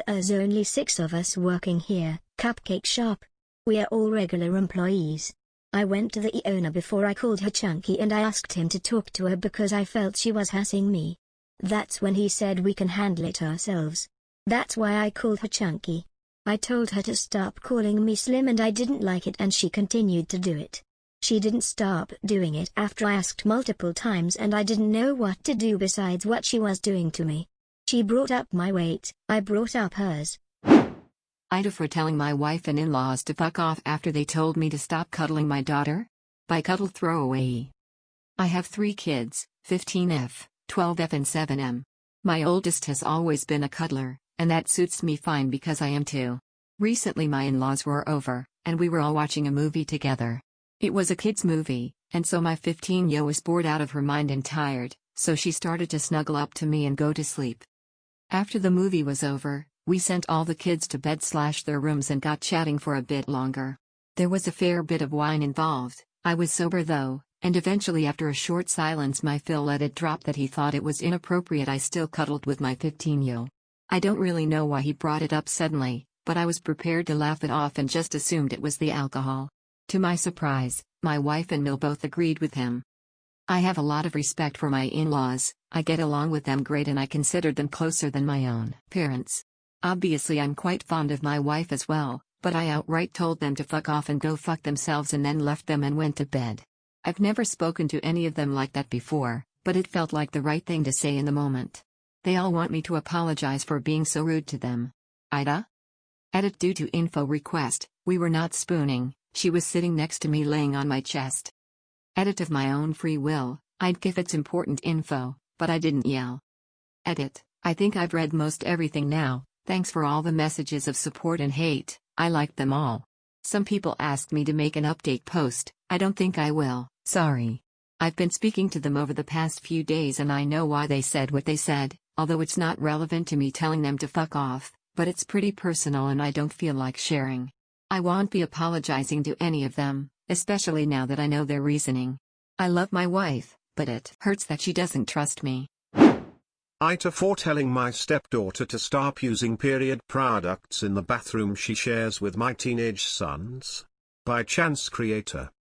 There's only 6 of us working here, Cupcake Shop. We are all regular employees. I went to the owner before I called her chunky and I asked him to talk to her because I felt she was harassing me. That's when he said we can handle it ourselves. That's why I called her chunky. I told her to stop calling me slim and I didn't like it and she continued to do it. She didn't stop doing it after I asked multiple times and I didn't know what to do besides what she was doing to me. She brought up my weight, I brought up hers. Ida for telling my wife and in-laws to fuck off after they told me to stop cuddling my daughter? By Cuddle Throwaway. I have 3 kids, 15F, 12F and 7M. My oldest has always been a cuddler, and that suits me fine because I am too. Recently my in-laws were over, and we were all watching a movie together. It was a kids movie, and so my 15-yo was bored out of her mind and tired, so she started to snuggle up to me and go to sleep. After the movie was over, we sent all the kids to bed/their rooms and got chatting for a bit longer. There was a fair bit of wine involved. I was sober though, and eventually after a short silence my Phil let it drop that he thought it was inappropriate I still cuddled with my 15-yo. I don't really know why he brought it up suddenly, but I was prepared to laugh it off and just assumed it was the alcohol. To my surprise, my wife and Mill both agreed with him. I have a lot of respect for my in-laws, I get along with them great and I considered them closer than my own parents. Obviously I'm quite fond of my wife as well, but I outright told them to fuck off and go fuck themselves and then left them and went to bed. I've never spoken to any of them like that before, but it felt like the right thing to say in the moment. They all want me to apologize for being so rude to them. Ida? Edit due to info request, we were not spooning, she was sitting next to me laying on my chest. Edit of my own free will, I'd give it's important info, but I didn't yell. Edit, I think I've read most everything now, thanks for all the messages of support and hate, I liked them all. Some people asked me to make an update post, I don't think I will, sorry. I've been speaking to them over the past few days and I know why they said what they said, although it's not relevant to me telling them to fuck off, but it's pretty personal and I don't feel like sharing. I won't be apologizing to any of them, especially now that I know their reasoning. I love my wife, but it hurts that she doesn't trust me. Ita for telling my stepdaughter to stop using period products in the bathroom she shares with my teenage sons. By Chance Creator.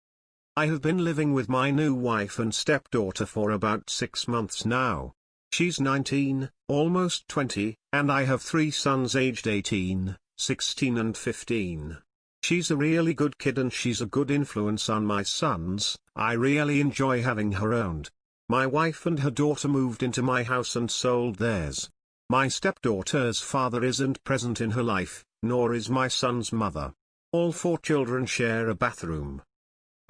I have been living with my new wife and stepdaughter for about 6 months now. She's 19, almost 20, and I have 3 sons aged 18, 16 and 15. She's a really good kid and she's a good influence on my sons. I really enjoy having her around. My wife and her daughter moved into my house and sold theirs. My stepdaughter's father isn't present in her life, nor is my son's mother. All 4 children share a bathroom.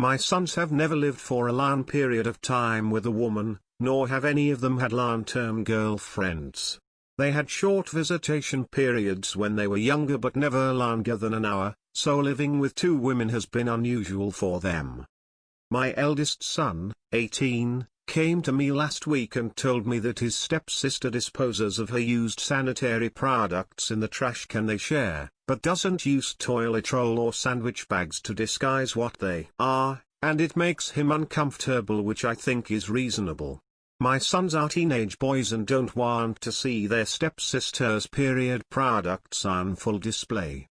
My sons have never lived for a long period of time with a woman, nor have any of them had long-term girlfriends. They had short visitation periods when they were younger but never longer than an hour, so living with 2 women has been unusual for them. My eldest son, 18, came to me last week and told me that his stepsister disposes of her used sanitary products in the trash can they share, but doesn't use toilet roll or sandwich bags to disguise what they are, and it makes him uncomfortable, which I think is reasonable. My sons are teenage boys and don't want to see their stepsister's period products on full display.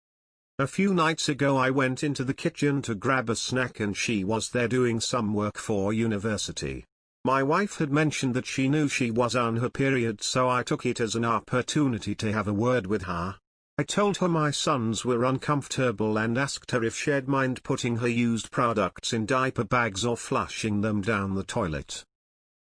A few nights ago I went into the kitchen to grab a snack and she was there doing some work for university. My wife had mentioned that she knew she was on her period, so I took it as an opportunity to have a word with her. I told her my sons were uncomfortable and asked her if she'd mind putting her used products in diaper bags or flushing them down the toilet.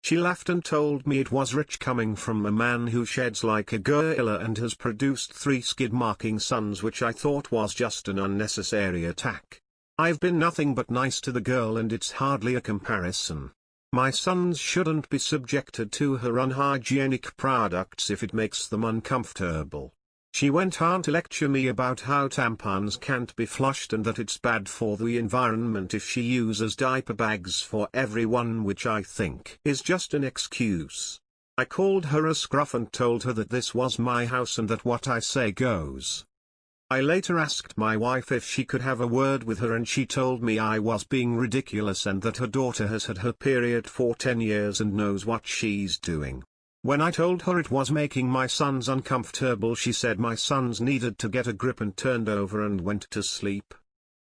She laughed and told me it was rich coming from a man who sheds like a gorilla and has produced 3 skid-marking sons, which I thought was just an unnecessary attack. I've been nothing but nice to the girl and it's hardly a comparison. My sons shouldn't be subjected to her unhygienic products if it makes them uncomfortable. She went on to lecture me about how tampons can't be flushed and that it's bad for the environment if she uses diaper bags for everyone, which I think is just an excuse. I called her a scruff and told her that this was my house and that what I say goes. I later asked my wife if she could have a word with her and she told me I was being ridiculous and that her daughter has had her period for 10 years and knows what she's doing. When I told her it was making my sons uncomfortable, she said my sons needed to get a grip and turned over and went to sleep.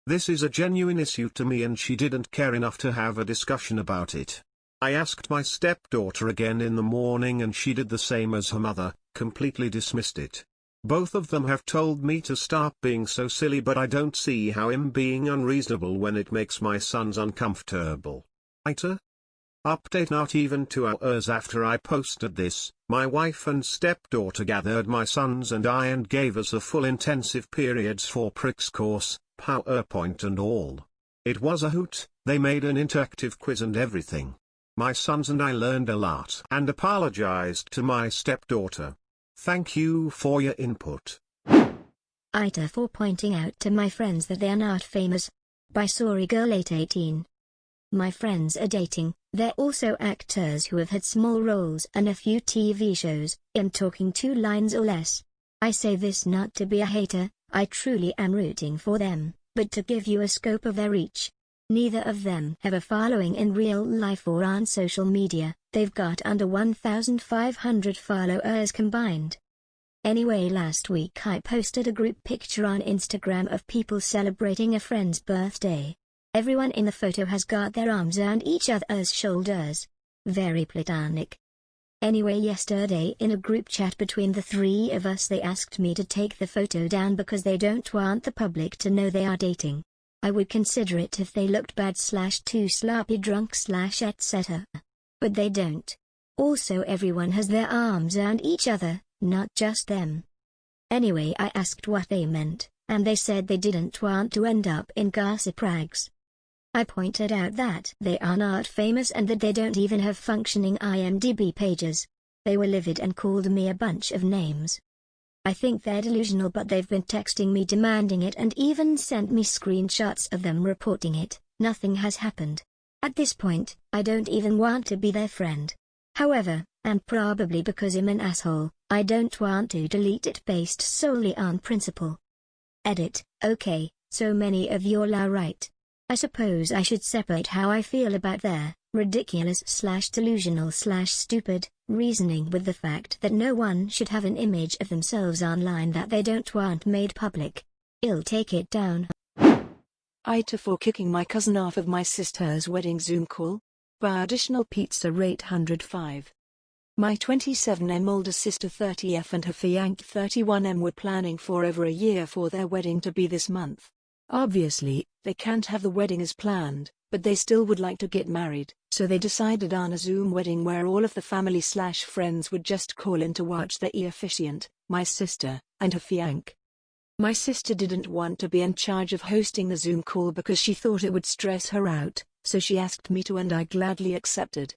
This is a genuine issue to me and she didn't care enough to have a discussion about it. I asked my stepdaughter again in the morning and she did the same as her mother, completely dismissed it. Both of them have told me to stop being so silly, but I don't see how I'm being unreasonable when it makes my sons uncomfortable. Ita? Update: not even 2 hours after I posted this, my wife and stepdaughter gathered my sons and I and gave us a full intensive periods for pricks course, PowerPoint and all. It was a hoot. They made an interactive quiz and everything. My sons and I learned a lot and apologized to my stepdaughter. Thank you for your input. Ita for pointing out to my friends that they are not famous. By Sorry Girl 818. My friends are dating, they're also actors who have had small roles and a few TV shows. I'm talking 2 lines or less. I say this not to be a hater, I truly am rooting for them, but to give you a scope of their reach. Neither of them have a following in real life or on social media, they've got under 1,500 followers combined. Anyway, last week I posted a group picture on Instagram of people celebrating a friend's birthday. Everyone in the photo has got their arms around each other's shoulders. Very platonic. Anyway, yesterday in a group chat between the 3 of us they asked me to take the photo down because they don't want the public to know they are dating. I would consider it if they looked bad / too sloppy drunk / etc. But they don't. Also, everyone has their arms around each other, not just them. Anyway, I asked what they meant, and they said they didn't want to end up in gossip rags. I pointed out that they are not famous and that they don't even have functioning IMDb pages. They were livid and called me a bunch of names. I think they're delusional, but they've been texting me demanding it and even sent me screenshots of them reporting it. Nothing has happened. At this point, I don't even want to be their friend. However, and probably because I'm an asshole, I don't want to delete it based solely on principle. Edit. Okay, so many of y'all are right. I suppose I should separate how I feel about their ridiculous / delusional / stupid reasoning with the fact that no one should have an image of themselves online that they don't want made public. I'll take it down. Ita for kicking my cousin off of my sister's wedding Zoom call. By additional pizza rate 105. My 27M older sister 30F and her fiancé 31M were planning for over a year for their wedding to be this month. Obviously, they can't have the wedding as planned, but they still would like to get married, so they decided on a Zoom wedding where all of the family / friends would just call in to watch the officiant, my sister, and her fiancé. My sister didn't want to be in charge of hosting the Zoom call because she thought it would stress her out, so she asked me to and I gladly accepted.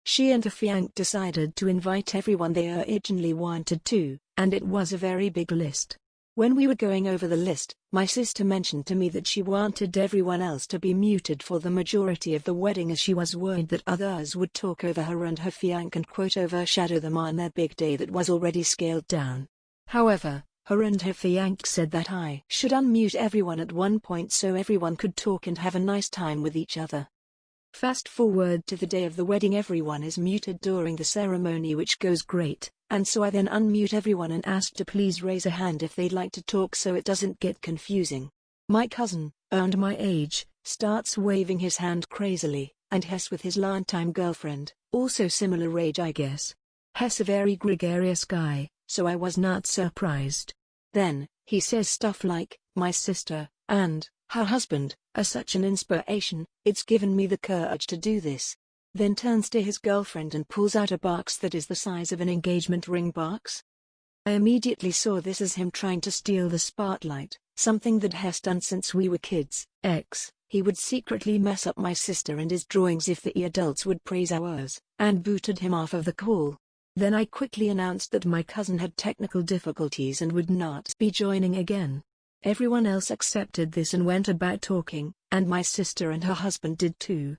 She and her fiancé decided to invite everyone they originally wanted to, and it was a very big list. When we were going over the list, my sister mentioned to me that she wanted everyone else to be muted for the majority of the wedding as she was worried that others would talk over her and her fiancé and overshadow them on their big day that was already scaled down. However, her and her fiancé said that I should unmute everyone at one point so everyone could talk and have a nice time with each other. Fast forward to the day of the wedding, everyone is muted during the ceremony, which goes great. And so I then unmute everyone and ask to please raise a hand if they'd like to talk so it doesn't get confusing. My cousin, around my age, starts waving his hand crazily, and Hess with his longtime girlfriend, also similar age I guess. Hess a very gregarious guy, so I was not surprised. Then, he says stuff like, my sister, and her husband, are such an inspiration, it's given me the courage to do this. Then turns to his girlfriend and pulls out a box that is the size of an engagement ring box. I immediately saw this as him trying to steal the spotlight, something that Hess done since we were kids. He would secretly mess up my sister and his drawings if the adults would praise ours, and booted him off of the call. Then I quickly announced that my cousin had technical difficulties and would not be joining again. Everyone else accepted this and went about talking, and my sister and her husband did too.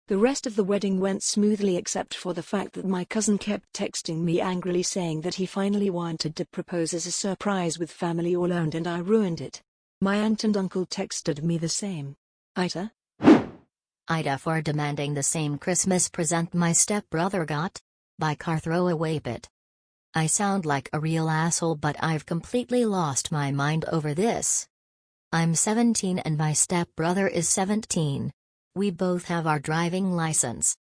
The rest of the wedding went smoothly except for the fact that my cousin kept texting me angrily saying that he finally wanted to propose as a surprise with family all around and I ruined it. My aunt and uncle texted me the same. Ita for demanding the same Christmas present my stepbrother got. By Car Throwaway Bit. I sound like a real asshole, but I've completely lost my mind over this. I'm 17 and my stepbrother is 17. We both have our driving license.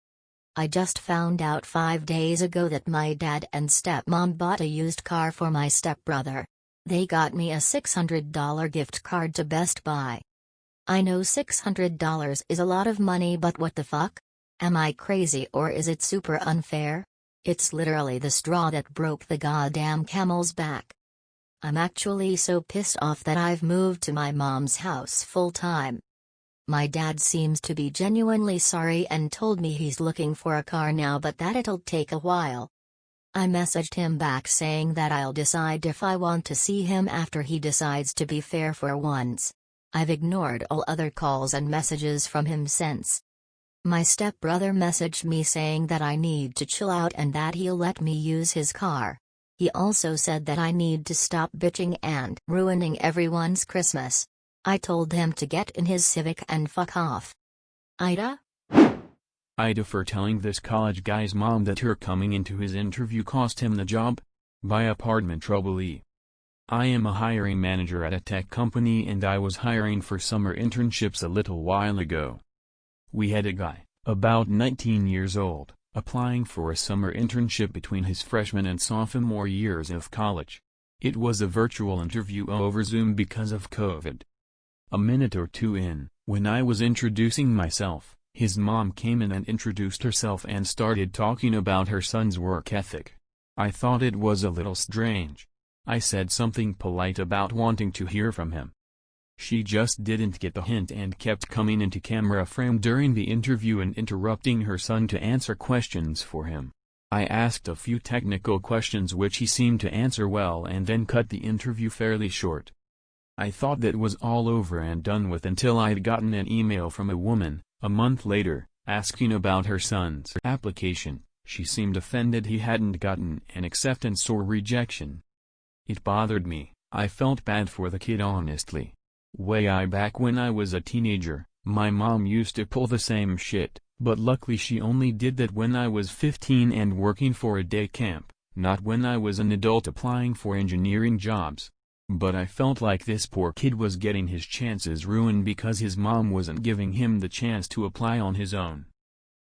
I just found out 5 days ago that my dad and stepmom bought a used car for my stepbrother. They got me a $600 gift card to Best Buy. I know $600 is a lot of money, but what the fuck? Am I crazy or is it super unfair? It's literally the straw that broke the goddamn camel's back. I'm actually so pissed off that I've moved to my mom's house full time. My dad seems to be genuinely sorry and told me he's looking for a car now but that it'll take a while. I messaged him back saying that I'll decide if I want to see him after he decides to be fair for once. I've ignored all other calls and messages from him since. My stepbrother messaged me saying that I need to chill out and that he'll let me use his car. He also said that I need to stop bitching and ruining everyone's Christmas. I told him to get in his Civic and fuck off. Ida? Ida for telling this college guy's mom that her coming into his interview cost him the job? By apartment trouble. I am a hiring manager at a tech company and I was hiring for summer internships a little while ago. We had a guy, about 19 years old, applying for a summer internship between his freshman and sophomore years of college. It was a virtual interview over Zoom because of COVID. A minute or two in, when I was introducing myself, his mom came in and introduced herself and started talking about her son's work ethic. I thought it was a little strange. I said something polite about wanting to hear from him. She just didn't get the hint and kept coming into camera frame during the interview and interrupting her son to answer questions for him. I asked a few technical questions which he seemed to answer well and then cut the interview fairly short. I thought that was all over and done with until I'd gotten an email from a woman, a month later, asking about her son's application. She seemed offended he hadn't gotten an acceptance or rejection. It bothered me. I felt bad for the kid honestly. Way back when I was a teenager, my mom used to pull the same shit, but luckily she only did that when I was 15 and working for a day camp, not when I was an adult applying for engineering jobs. But I felt like this poor kid was getting his chances ruined because his mom wasn't giving him the chance to apply on his own.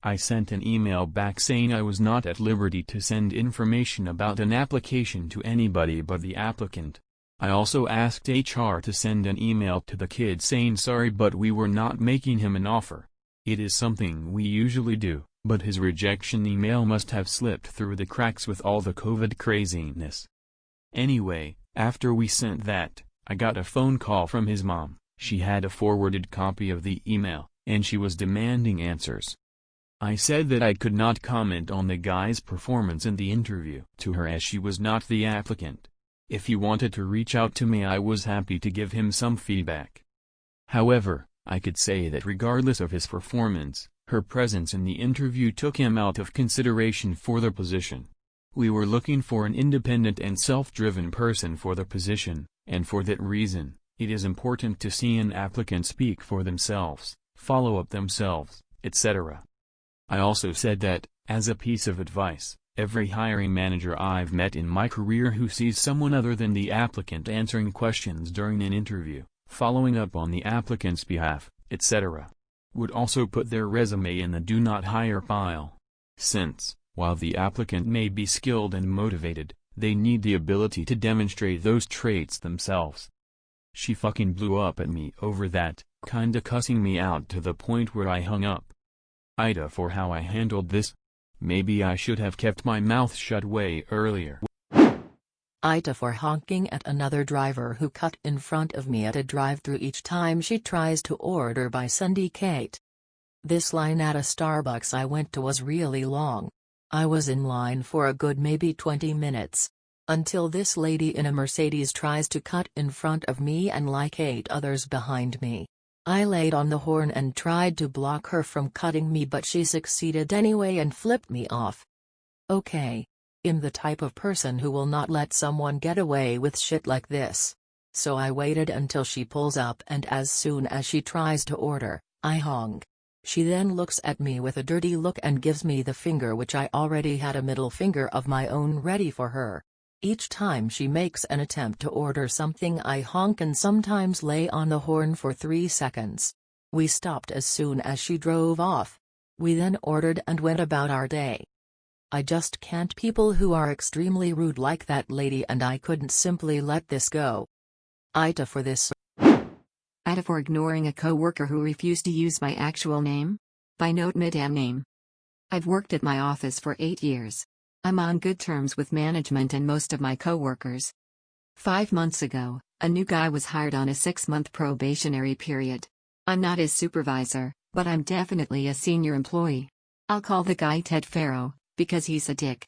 I sent an email back saying I was not at liberty to send information about an application to anybody but the applicant. I also asked HR to send an email to the kid saying sorry but we were not making him an offer. It is something we usually do, but his rejection email must have slipped through the cracks with all the COVID craziness. Anyway, after we sent that, I got a phone call from his mom. She had a forwarded copy of the email, and she was demanding answers. I said that I could not comment on the guy's performance in the interview to her as she was not the applicant. If he wanted to reach out to me I was happy to give him some feedback. However, I could say that regardless of his performance, her presence in the interview took him out of consideration for the position. We were looking for an independent and self-driven person for the position, and for that reason, it is important to see an applicant speak for themselves, follow up themselves, etc. I also said that, as a piece of advice, every hiring manager I've met in my career who sees someone other than the applicant answering questions during an interview, following up on the applicant's behalf, etc., would also put their resume in the do not hire pile. Since, while the applicant may be skilled and motivated, they need the ability to demonstrate those traits themselves. She fucking blew up at me over that, kinda cussing me out to the point where I hung up. Ida for how I handled this. Maybe I should have kept my mouth shut way earlier. Ida for honking at another driver who cut in front of me at a drive-thru each time she tries to order by Sunday Kate. This line at a Starbucks I went to was really long. I was in line for a good maybe 20 minutes. Until this lady in a Mercedes tries to cut in front of me and like 8 others behind me. I laid on the horn and tried to block her from cutting me but she succeeded anyway and flipped me off. Okay. I'm the type of person who will not let someone get away with shit like this. So I waited until she pulls up and as soon as she tries to order, I honk. She then looks at me with a dirty look and gives me the finger which I already had a middle finger of my own ready for her. Each time she makes an attempt to order something I honk and sometimes lay on the horn for 3 seconds. We stopped as soon as she drove off. We then ordered and went about our day. I just can't people who are extremely rude like that lady and I couldn't simply let this go. Ida for this. Ida for ignoring a coworker who refused to use my actual name. By note, Madam Name. I've worked at my office for 8 years. I'm on good terms with management and most of my coworkers. 5 months ago, a new guy was hired on a 6-month probationary period. I'm not his supervisor, but I'm definitely a senior employee. I'll call the guy Ted Farrow, because he's a dick.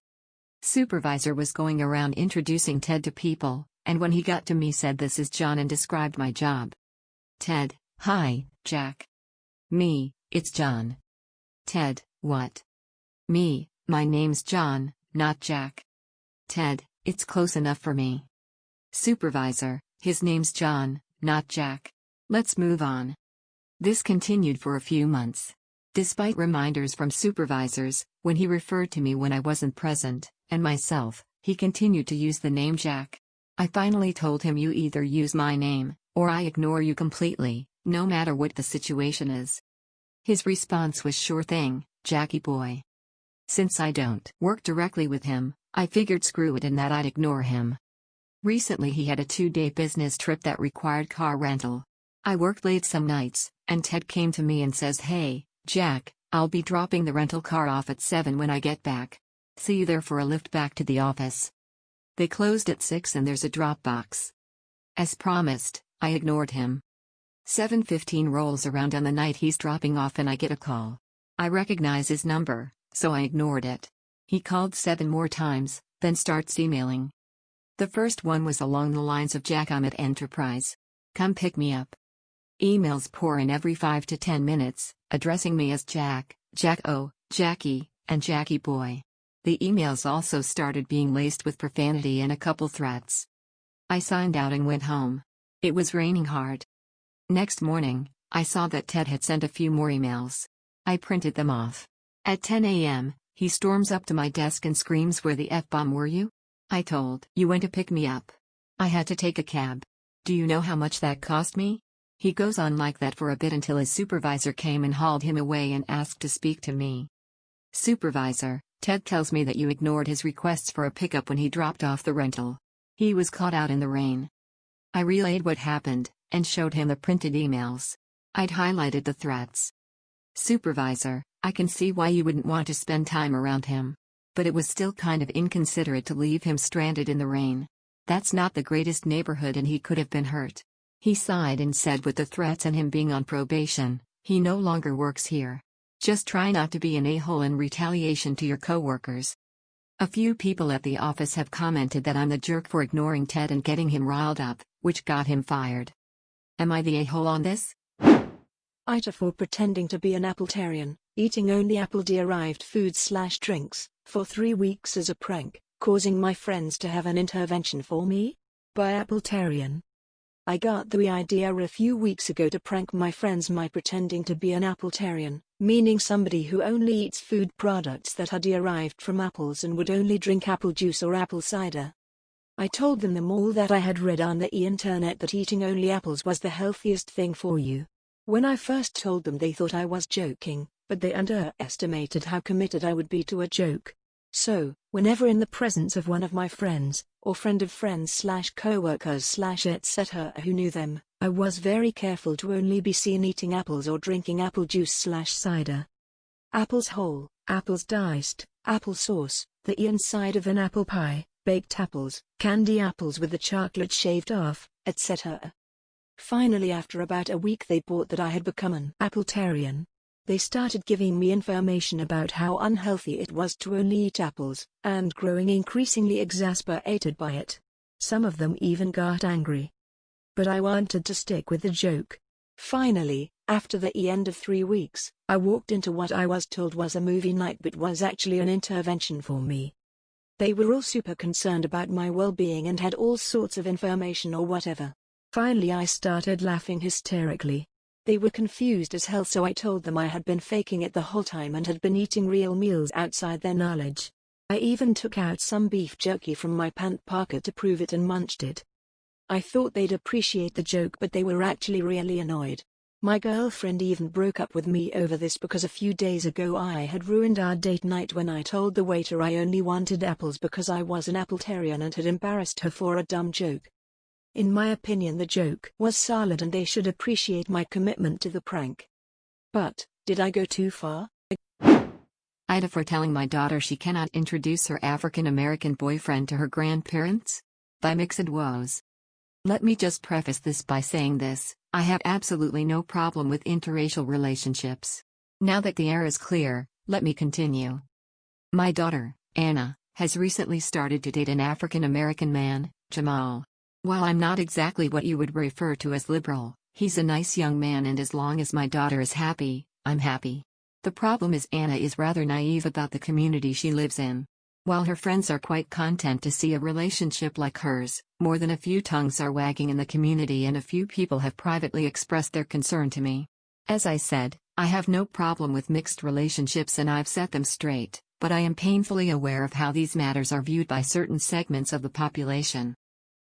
Supervisor was going around introducing Ted to people, and when he got to me said, "This is John," and described my job. Ted: "Hi, Jack." Me: "It's John." Ted: "What?" Me: "My name's John, not Jack." Ted: "It's close enough for me." Supervisor: "His name's John, not Jack. Let's move on." This continued for a few months. Despite reminders from supervisors, when he referred to me when I wasn't present, and myself, he continued to use the name Jack. I finally told him, "You either use my name, or I ignore you completely, no matter what the situation is." His response was, "Sure thing, Jackie boy." Since I don't work directly with him, I figured screw it and that I'd ignore him. Recently he had a 2-day business trip that required car rental. I worked late some nights, and Ted came to me and says, "Hey, Jack, I'll be dropping the rental car off at 7 when I get back. See you there for a lift back to the office." They closed at 6 and there's a drop box. As promised, I ignored him. 7:15 rolls around on the night he's dropping off and I get a call. I recognize his number, so I ignored it. He called 7 more times, then starts emailing. The first one was along the lines of, "Jack, I'm at Enterprise. Come pick me up." Emails pour in every 5 to 10 minutes, addressing me as Jack, Jack O, Jackie, and Jackie boy. The emails also started being laced with profanity and a couple threats. I signed out and went home. It was raining hard. Next morning, I saw that Ted had sent a few more emails. I printed them off. At 10 a.m., he storms up to my desk and screams, "Where the F-bomb were you?" I told, "You went to pick me up. I had to take a cab. Do you know how much that cost me?" He goes on like that for a bit until his supervisor came and hauled him away and asked to speak to me. "Supervisor, Ted tells me that you ignored his requests for a pickup when he dropped off the rental. He was caught out in the rain." I relayed what happened, and showed him the printed emails. I'd highlighted the threats. "Supervisor, I can see why you wouldn't want to spend time around him. But it was still kind of inconsiderate to leave him stranded in the rain. That's not the greatest neighborhood and he could have been hurt." He sighed and said, "With the threats and him being on probation, he no longer works here. Just try not to be an a-hole in retaliation to your coworkers." A few people at the office have commented that I'm the jerk for ignoring Ted and getting him riled up, which got him fired. Am I the a-hole on this? Ita for pretending to be an Appletarian, eating only apple-derived foods/drinks, for 3 weeks as a prank, causing my friends to have an intervention for me? By Appletarian. I got the idea a few weeks ago to prank my friends by pretending to be an Appletarian, meaning somebody who only eats food products that are derived from apples and would only drink apple juice or apple cider. I told them all that I had read on the internet that eating only apples was the healthiest thing for you. When I first told them, they thought I was joking, but they underestimated how committed I would be to a joke. So, whenever in the presence of one of my friends, or friend of friends/coworkers/etc. who knew them, I was very careful to only be seen eating apples or drinking apple juice/cider. Apples whole, apples diced, apple sauce, the inside of an apple pie, baked apples, candy apples with the chocolate shaved off, etc. Finally, after about a week, they bought that I had become an Appletarian. They started giving me information about how unhealthy it was to only eat apples, and growing increasingly exasperated by it. Some of them even got angry. But I wanted to stick with the joke. Finally, after the end of 3 weeks, I walked into what I was told was a movie night but was actually an intervention for me. They were all super concerned about my well-being and had all sorts of information or whatever. Finally I started laughing hysterically. They were confused as hell, so I told them I had been faking it the whole time and had been eating real meals outside their knowledge. I even took out some beef jerky from my pant pocket to prove it and munched it. I thought they'd appreciate the joke, but they were actually really annoyed. My girlfriend even broke up with me over this because a few days ago I had ruined our date night when I told the waiter I only wanted apples because I was an Appletarian and had embarrassed her for a dumb joke. In my opinion, the joke was solid and they should appreciate my commitment to the prank. But, did I go too far? Ida for telling my daughter she cannot introduce her African American boyfriend to her grandparents? By Mixed Woes. Let me just preface this by saying this: I have absolutely no problem with interracial relationships. Now that the air is clear, let me continue. My daughter, Anna, has recently started to date an African American man, Jamal. While I'm not exactly what you would refer to as liberal, he's a nice young man, and as long as my daughter is happy, I'm happy. The problem is Anna is rather naive about the community she lives in. While her friends are quite content to see a relationship like hers, more than a few tongues are wagging in the community, and a few people have privately expressed their concern to me. As I said, I have no problem with mixed relationships and I've set them straight, but I am painfully aware of how these matters are viewed by certain segments of the population.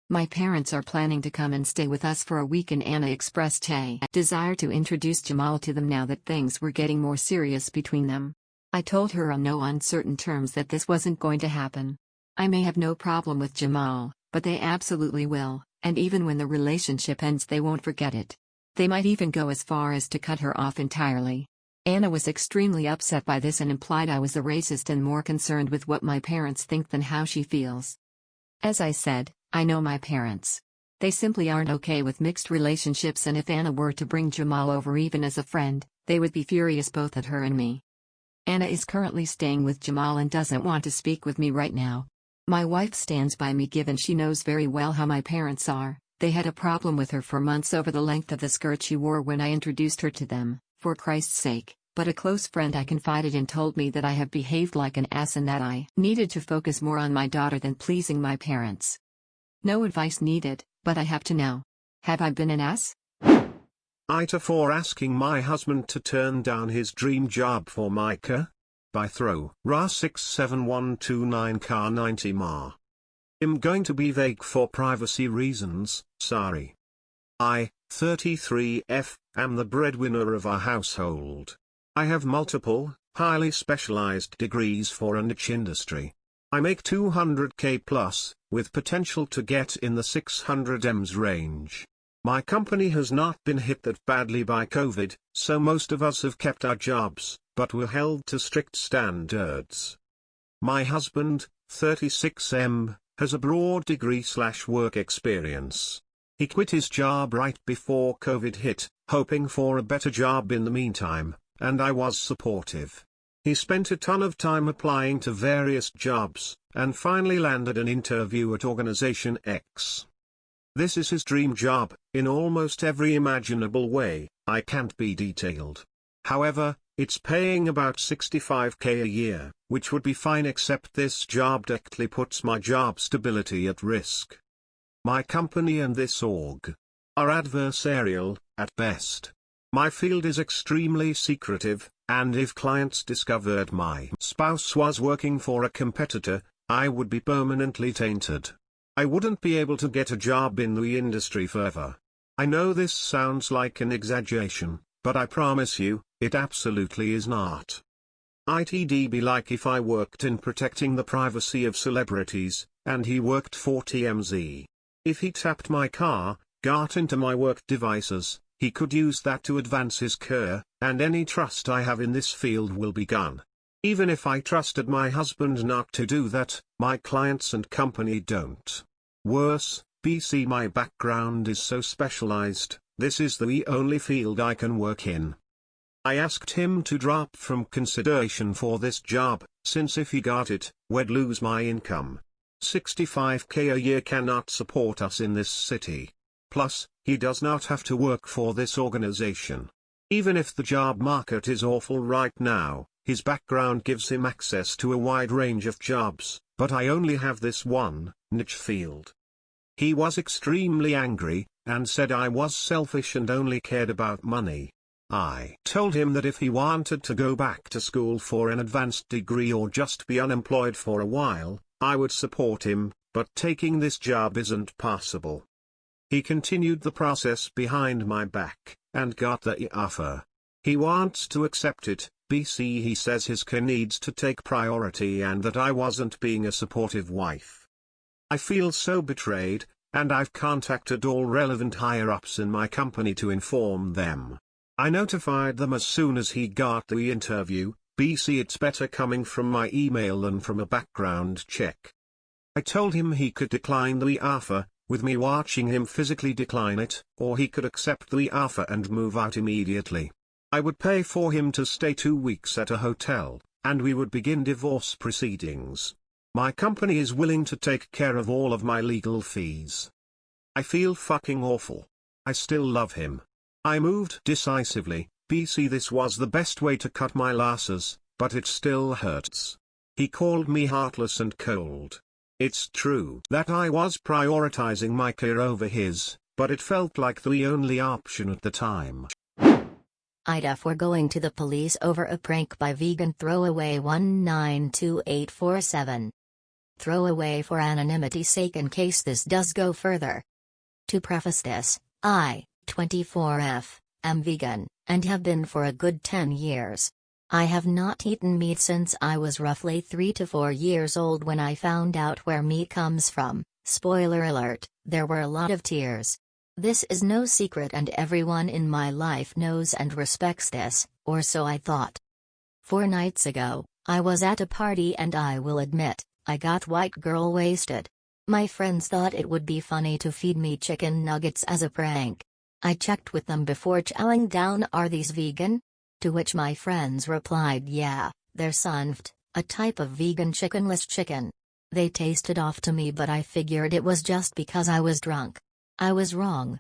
My parents are planning to come and stay with us for a week, and Anna expressed a desire to introduce Jamal to them now that things were getting more serious between them. I told her on no uncertain terms that this wasn't going to happen. I may have no problem with Jamal, but they absolutely will, and even when the relationship ends they won't forget it. They might even go as far as to cut her off entirely. Anna was extremely upset by this and implied I was a racist and more concerned with what my parents think than how she feels. As I said, I know my parents. They simply aren't okay with mixed relationships, and if Anna were to bring Jamal over even as a friend, they would be furious both at her and me. Anna is currently staying with Jamal and doesn't want to speak with me right now. My wife stands by me given she knows very well how my parents are. They had a problem with her for months over the length of the skirt she wore when I introduced her to them, for Christ's sake, but a close friend I confided in told me that I have behaved like an ass and that I needed to focus more on my daughter than pleasing my parents. No advice needed, but I have to know. Have I been an ass? Ita for asking my husband to turn down his dream job for Micah? By Throw Ra 67129 Car 90 Ma. I'm going to be vague for privacy reasons, sorry. I, 33F, am the breadwinner of our household. I have multiple, highly specialized degrees for a niche industry. I make 200k plus, with potential to get in the 600Ms range. My company has not been hit that badly by COVID, so most of us have kept our jobs, but we're held to strict standards. My husband, 36M, has a broad degree/work experience. He quit his job right before COVID hit, hoping for a better job in the meantime, and I was supportive. He spent a ton of time applying to various jobs, and finally landed an interview at Organization X. This is his dream job, in almost every imaginable way. I can't be detailed. However, it's paying about 65k a year, which would be fine, except this job directly puts my job stability at risk. My company and this org are adversarial, at best. My field is extremely secretive, and if clients discovered my spouse was working for a competitor, I would be permanently tainted. I wouldn't be able to get a job in the industry forever. I know this sounds like an exaggeration, but I promise you, it absolutely is not. It'd be like if I worked in protecting the privacy of celebrities, and he worked for TMZ. If he tapped my car, got into my work devices, he could use that to advance his career, and any trust I have in this field will be gone. Even if I trusted my husband not to do that, my clients and company don't. Worse, BC, my background is so specialized, this is the only field I can work in. I asked him to drop from consideration for this job, since if he got it, we'd lose my income. 65k a year cannot support us in this city. Plus, he does not have to work for this organization. Even if the job market is awful right now, his background gives him access to a wide range of jobs, but I only have this one niche field. He was extremely angry, and said I was selfish and only cared about money. I told him that if he wanted to go back to school for an advanced degree or just be unemployed for a while, I would support him, but taking this job isn't possible. He continued the process behind my back, and got the offer. He wants to accept it, BC. He says his career needs to take priority and that I wasn't being a supportive wife. I feel so betrayed, and I've contacted all relevant higher-ups in my company to inform them. I notified them as soon as he got the interview, BC it's better coming from my email than from a background check. I told him he could decline the offer, with me watching him physically decline it, or he could accept the offer and move out immediately. I would pay for him to stay 2 weeks at a hotel, and we would begin divorce proceedings. My company is willing to take care of all of my legal fees. I feel fucking awful. I still love him. I moved decisively, BC this was the best way to cut my losses, but it still hurts. He called me heartless and cold. It's true that I was prioritizing my career over his, but it felt like the only option at the time. IDF we're going to the police over a prank by vegan throwaway 192847. Throwaway for anonymity's sake in case this does go further. To preface this, I, 24F, am vegan, and have been for a good 10 years. I have not eaten meat since I was roughly 3 to 4 years old when I found out where meat comes from. Spoiler alert, there were a lot of tears. This is no secret and everyone in my life knows and respects this, or so I thought. 4 nights ago, I was at a party and I will admit, I got white girl wasted. My friends thought it would be funny to feed me chicken nuggets as a prank. I checked with them before chowing down, are these vegan? To which my friends replied yeah, they're sunfed, a type of vegan chickenless chicken. They tasted off to me but I figured it was just because I was drunk. I was wrong.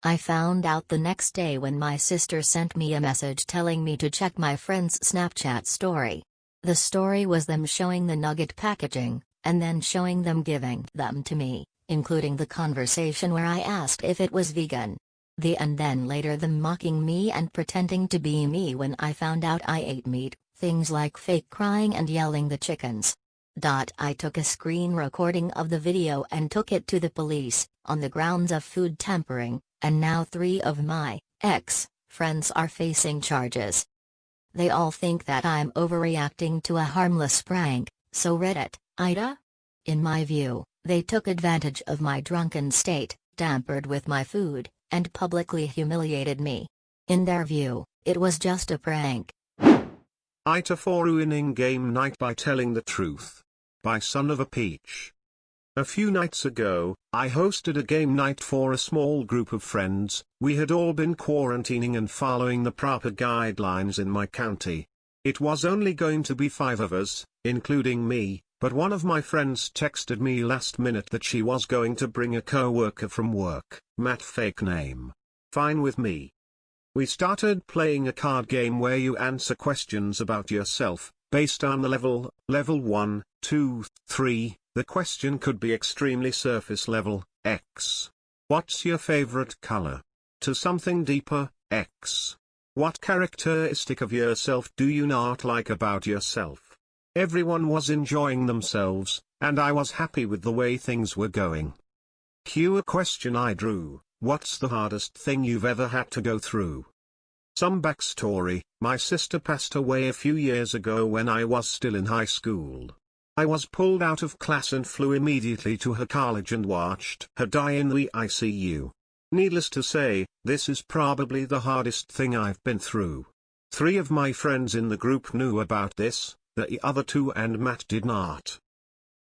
I found out the next day when my sister sent me a message telling me to check my friend's Snapchat story. The story was them showing the nugget packaging, and then showing them giving them to me, including the conversation where I asked if it was vegan. And then later them mocking me and pretending to be me when I found out I ate meat, things like fake crying and yelling the chickens. I took a screen recording of the video and took it to the police, on the grounds of food tampering, and now 3 of my ex-friends are facing charges. They all think that I'm overreacting to a harmless prank, so Reddit, Ida? In my view, they took advantage of my drunken state, tampered with my food, and publicly humiliated me. In their view, it was just a prank. Ita for ruining game night by telling the truth. By Son of a Peach. A few nights ago, I hosted a game night for a small group of friends. We had all been quarantining and following the proper guidelines in my county. It was only going to be 5 of us, including me, but one of my friends texted me last minute that she was going to bring a co-worker from work, Matt fake name. Fine with me. We started playing a card game where you answer questions about yourself, based on the level 1, 2, 3, the question could be extremely surface level, X. What's your favorite color? To something deeper, X. What characteristic of yourself do you not like about yourself? Everyone was enjoying themselves, and I was happy with the way things were going. Cue a question I drew, what's the hardest thing you've ever had to go through? Some backstory, my sister passed away a few years ago when I was still in high school. I was pulled out of class and flew immediately to her college and watched her die in the ICU. Needless to say, this is probably the hardest thing I've been through. 3 of my friends in the group knew about this, the other 2 and Matt did not.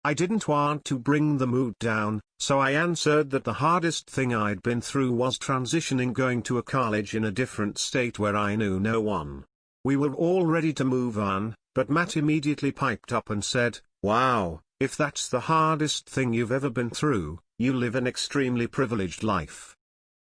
I didn't want to bring the mood down, so I answered that the hardest thing I'd been through was transitioning, going to a college in a different state where I knew no one. We were all ready to move on, but Matt immediately piped up and said, "Wow, if that's the hardest thing you've ever been through, you live an extremely privileged life."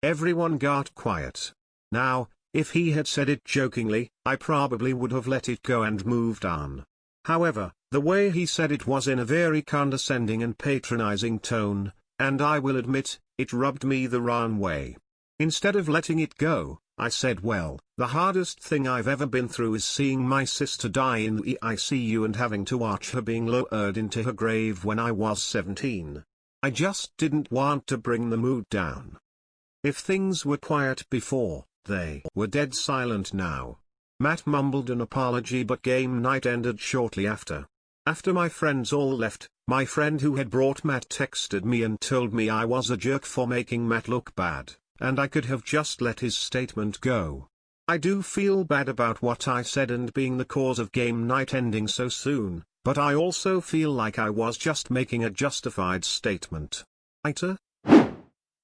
Everyone got quiet. Now, if he had said it jokingly, I probably would have let it go and moved on. However, the way he said it was in a very condescending and patronizing tone, and I will admit, it rubbed me the wrong way. Instead of letting it go, I said, well, the hardest thing I've ever been through is seeing my sister die in the ICU and having to watch her being lowered into her grave when I was 17. I just didn't want to bring the mood down. If things were quiet before, they were dead silent now. Matt mumbled an apology, but game night ended shortly after. After my friends all left, my friend who had brought Matt texted me and told me I was a jerk for making Matt look bad, and I could have just let his statement go. I do feel bad about what I said and being the cause of game night ending so soon, but I also feel like I was just making a justified statement. Ida?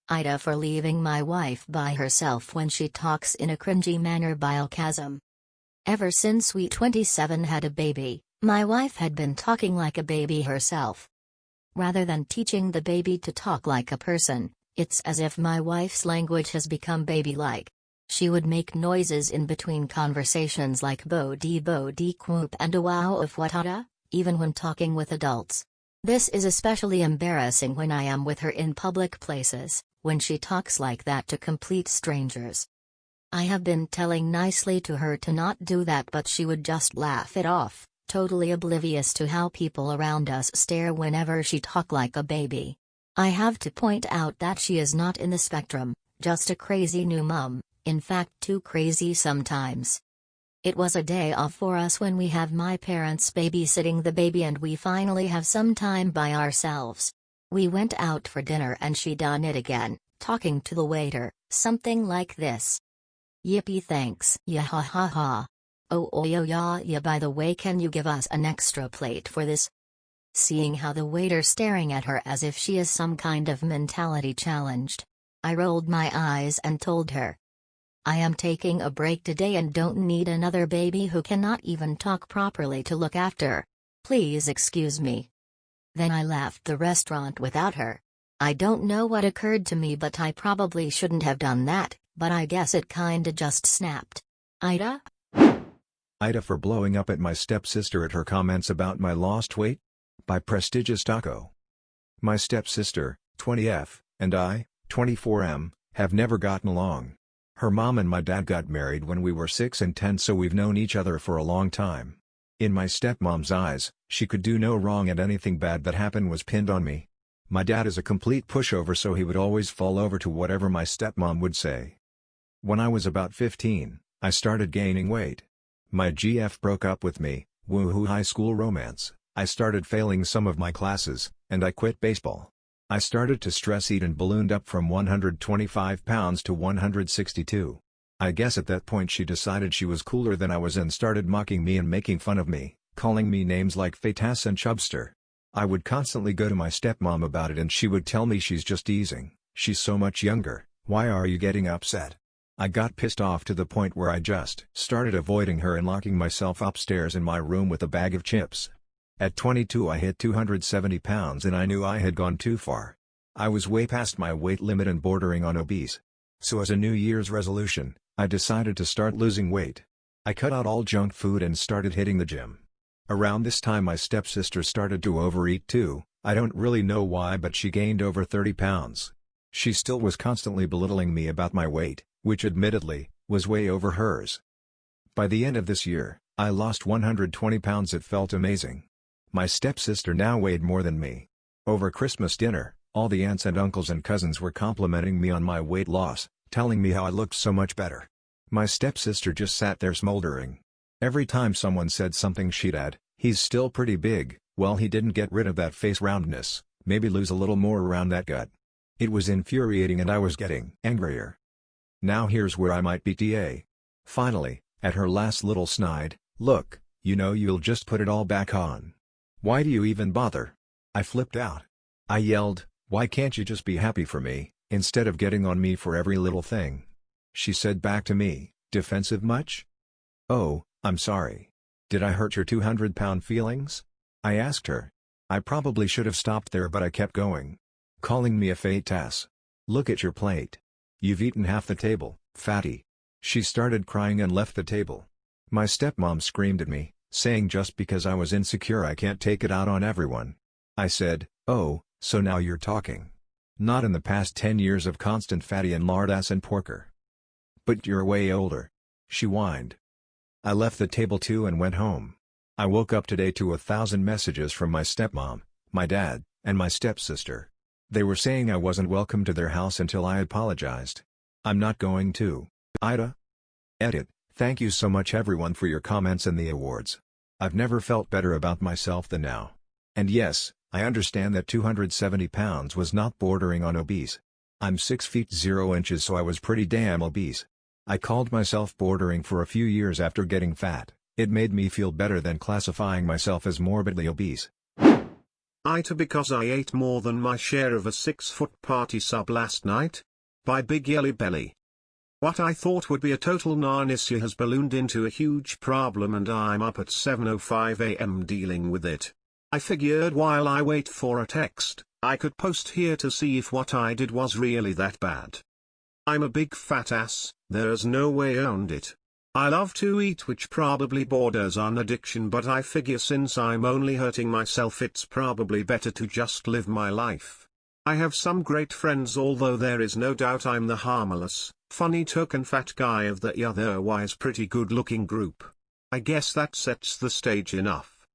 Ida for leaving my wife by herself when she talks in a cringy manner. Bilchasm. Ever since we 27 had a baby, my wife had been talking like a baby herself. Rather than teaching the baby to talk like a person, it's as if my wife's language has become baby-like. She would make noises in between conversations like bo-dee quoop and a wow of what even when talking with adults. This is especially embarrassing when I am with her in public places, when she talks like that to complete strangers. I have been telling nicely to her to not do that, but she would just laugh it off, totally oblivious to how people around us stare whenever she talk like a baby. I have to point out that she is not in the spectrum, just a crazy new mom, in fact too crazy sometimes. It was a day off for us when we have my parents babysitting the baby and we finally have some time by ourselves. We went out for dinner and she done it again, talking to the waiter, something like this. Yippee thanks, yeah ha ha ha. Oh yeah, by the way, can you give us an extra plate for this? Seeing how the waiter staring at her as if she is some kind of mentality challenged, I rolled my eyes and told her, I am taking a break today and don't need another baby who cannot even talk properly to look after. Please excuse me. Then I left the restaurant without her. I don't know what occurred to me, but I probably shouldn't have done that, but I guess it kinda just snapped. Ida? Ida for blowing up at my stepsister at her comments about my lost weight? By Prestigious Taco. My stepsister, 20F, and I, 24M, have never gotten along. Her mom and my dad got married when we were 6 and 10, so we've known each other for a long time. In my stepmom's eyes, she could do no wrong and anything bad that happened was pinned on me. My dad is a complete pushover, so he would always fall over to whatever my stepmom would say. When I was about 15, I started gaining weight. My GF broke up with me, woohoo high school romance, I started failing some of my classes, and I quit baseball. I started to stress eat and ballooned up from 125 pounds to 162. I guess at that point she decided she was cooler than I was and started mocking me and making fun of me, calling me names like Fatas and Chubster. I would constantly go to my stepmom about it and she would tell me she's just easing, she's so much younger, why are you getting upset? I got pissed off to the point where I just started avoiding her and locking myself upstairs in my room with a bag of chips. At 22 I hit 270 pounds and I knew I had gone too far. I was way past my weight limit and bordering on obese. So as a New Year's resolution, I decided to start losing weight. I cut out all junk food and started hitting the gym. Around this time my stepsister started to overeat too, I don't really know why, but she gained over 30 pounds. She still was constantly belittling me about my weight, which admittedly, was way over hers. By the end of this year, I lost 120 pounds. It felt amazing. My stepsister now weighed more than me. Over Christmas dinner, all the aunts and uncles and cousins were complimenting me on my weight loss, telling me how I looked so much better. My stepsister just sat there smoldering. Every time someone said something she'd add, "He's still pretty big." Well, he didn't get rid of that face roundness, maybe lose a little more around that gut. It was infuriating and I was getting angrier. Now here's where I might be TA. Finally, at her last little snide, "Look, you know you'll just put it all back on. Why do you even bother?" I flipped out. I yelled, "Why can't you just be happy for me, instead of getting on me for every little thing?" She said back to me, "Defensive much?" "Oh, I'm sorry. Did I hurt your 200-pound feelings?" I asked her. I probably should have stopped there, but I kept going. Calling me a fat ass. "Look at your plate. You've eaten half the table, fatty." She started crying and left the table. My stepmom screamed at me, saying just because I was insecure I can't take it out on everyone. I said, "Oh, so now you're talking. Not in the past 10 years of constant fatty and lard ass and porker. But you're way older." She whined. I left the table too and went home. I woke up today to 1,000 messages from my stepmom, my dad, and my stepsister. They were saying I wasn't welcome to their house until I apologized. I'm not going to. Ida? Edit. Thank you so much everyone for your comments and the awards. I've never felt better about myself than now. And yes, I understand that 270 pounds was not bordering on obese. I'm 6 feet 0 inches, so I was pretty damn obese. I called myself bordering for a few years after getting fat. It made me feel better than classifying myself as morbidly obese. Ita because I ate more than my share of a 6-foot party sub last night? By Big Yelly Belly. What I thought would be a total non-issue has ballooned into a huge problem and I'm up at 7:05 AM dealing with it. I figured while I wait for a text, I could post here to see if what I did was really that bad. I'm a big fat ass, there's no way around it. I love to eat, which probably borders on addiction, but I figure since I'm only hurting myself it's probably better to just live my life. I have some great friends, although there is no doubt I'm the harmless, funny token fat guy of the otherwise pretty good looking group. I guess that sets the stage enough.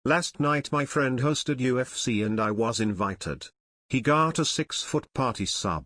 Last night my friend hosted UFC and I was invited. He got a 6-foot party sub.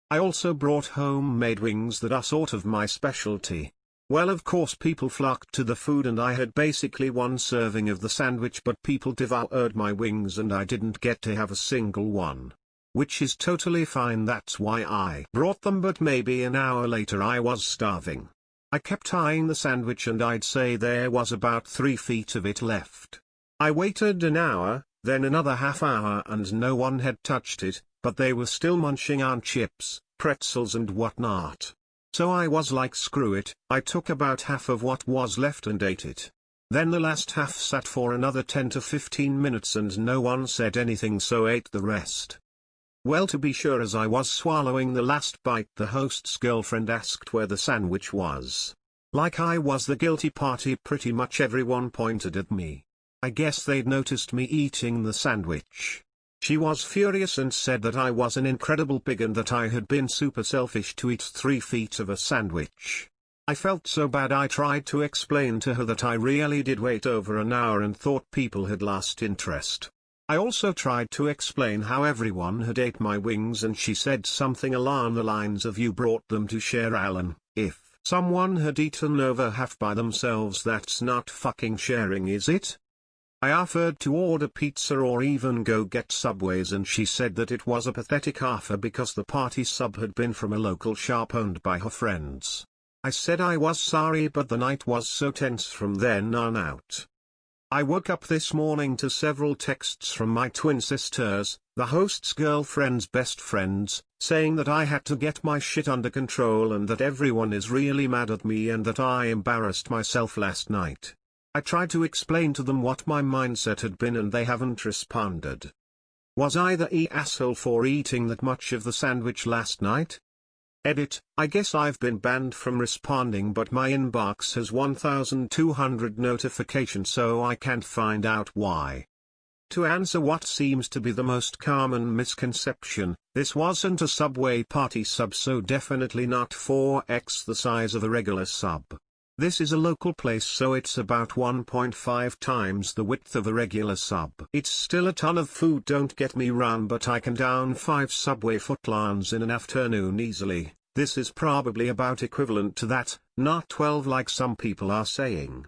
I also brought homemade wings that are sort of my specialty. Well, of course people flocked to the food and I had basically one serving of the sandwich, but people devoured my wings and I didn't get to have a single one. Which is totally fine, that's why I brought them, but maybe an hour later I was starving. I kept eyeing the sandwich and I'd say there was about 3 feet of it left. I waited an hour, then another half hour and no one had touched it, but they were still munching on chips, pretzels and whatnot. So I was like, screw it, I took about half of what was left and ate it. Then the last half sat for another 10 to 15 minutes and no one said anything, so ate the rest. Well, to be sure, as I was swallowing the last bite the host's girlfriend asked where the sandwich was. Like I was the guilty party, pretty much everyone pointed at me. I guess they'd noticed me eating the sandwich. She was furious and said that I was an incredible pig and that I had been super selfish to eat 3 feet of a sandwich. I felt so bad I tried to explain to her that I really did wait over an hour and thought people had lost interest. I also tried to explain how everyone had ate my wings and she said something along the lines of, "You brought them to share, Alan. If someone had eaten over half by themselves, that's not fucking sharing, is it?" I offered to order pizza or even go get Subways and she said that it was a pathetic offer because the party sub had been from a local shop owned by her friends. I said I was sorry, but the night was so tense from then on out. I woke up this morning to several texts from my twin sisters, the host's girlfriend's best friends, saying that I had to get my shit under control and that everyone is really mad at me and that I embarrassed myself last night. I tried to explain to them what my mindset had been and they haven't responded. Was I the asshole for eating that much of the sandwich last night? Edit, I guess I've been banned from responding, but my inbox has 1,200 notifications, so I can't find out why. To answer what seems to be the most common misconception, this wasn't a Subway party sub, so definitely not 4x the size of a regular sub. This is a local place, so it's about 1.5 times the width of a regular sub. It's still a ton of food, don't get me wrong, but I can down 5 Subway footlongs in an afternoon easily. This is probably about equivalent to that, not 12 like some people are saying.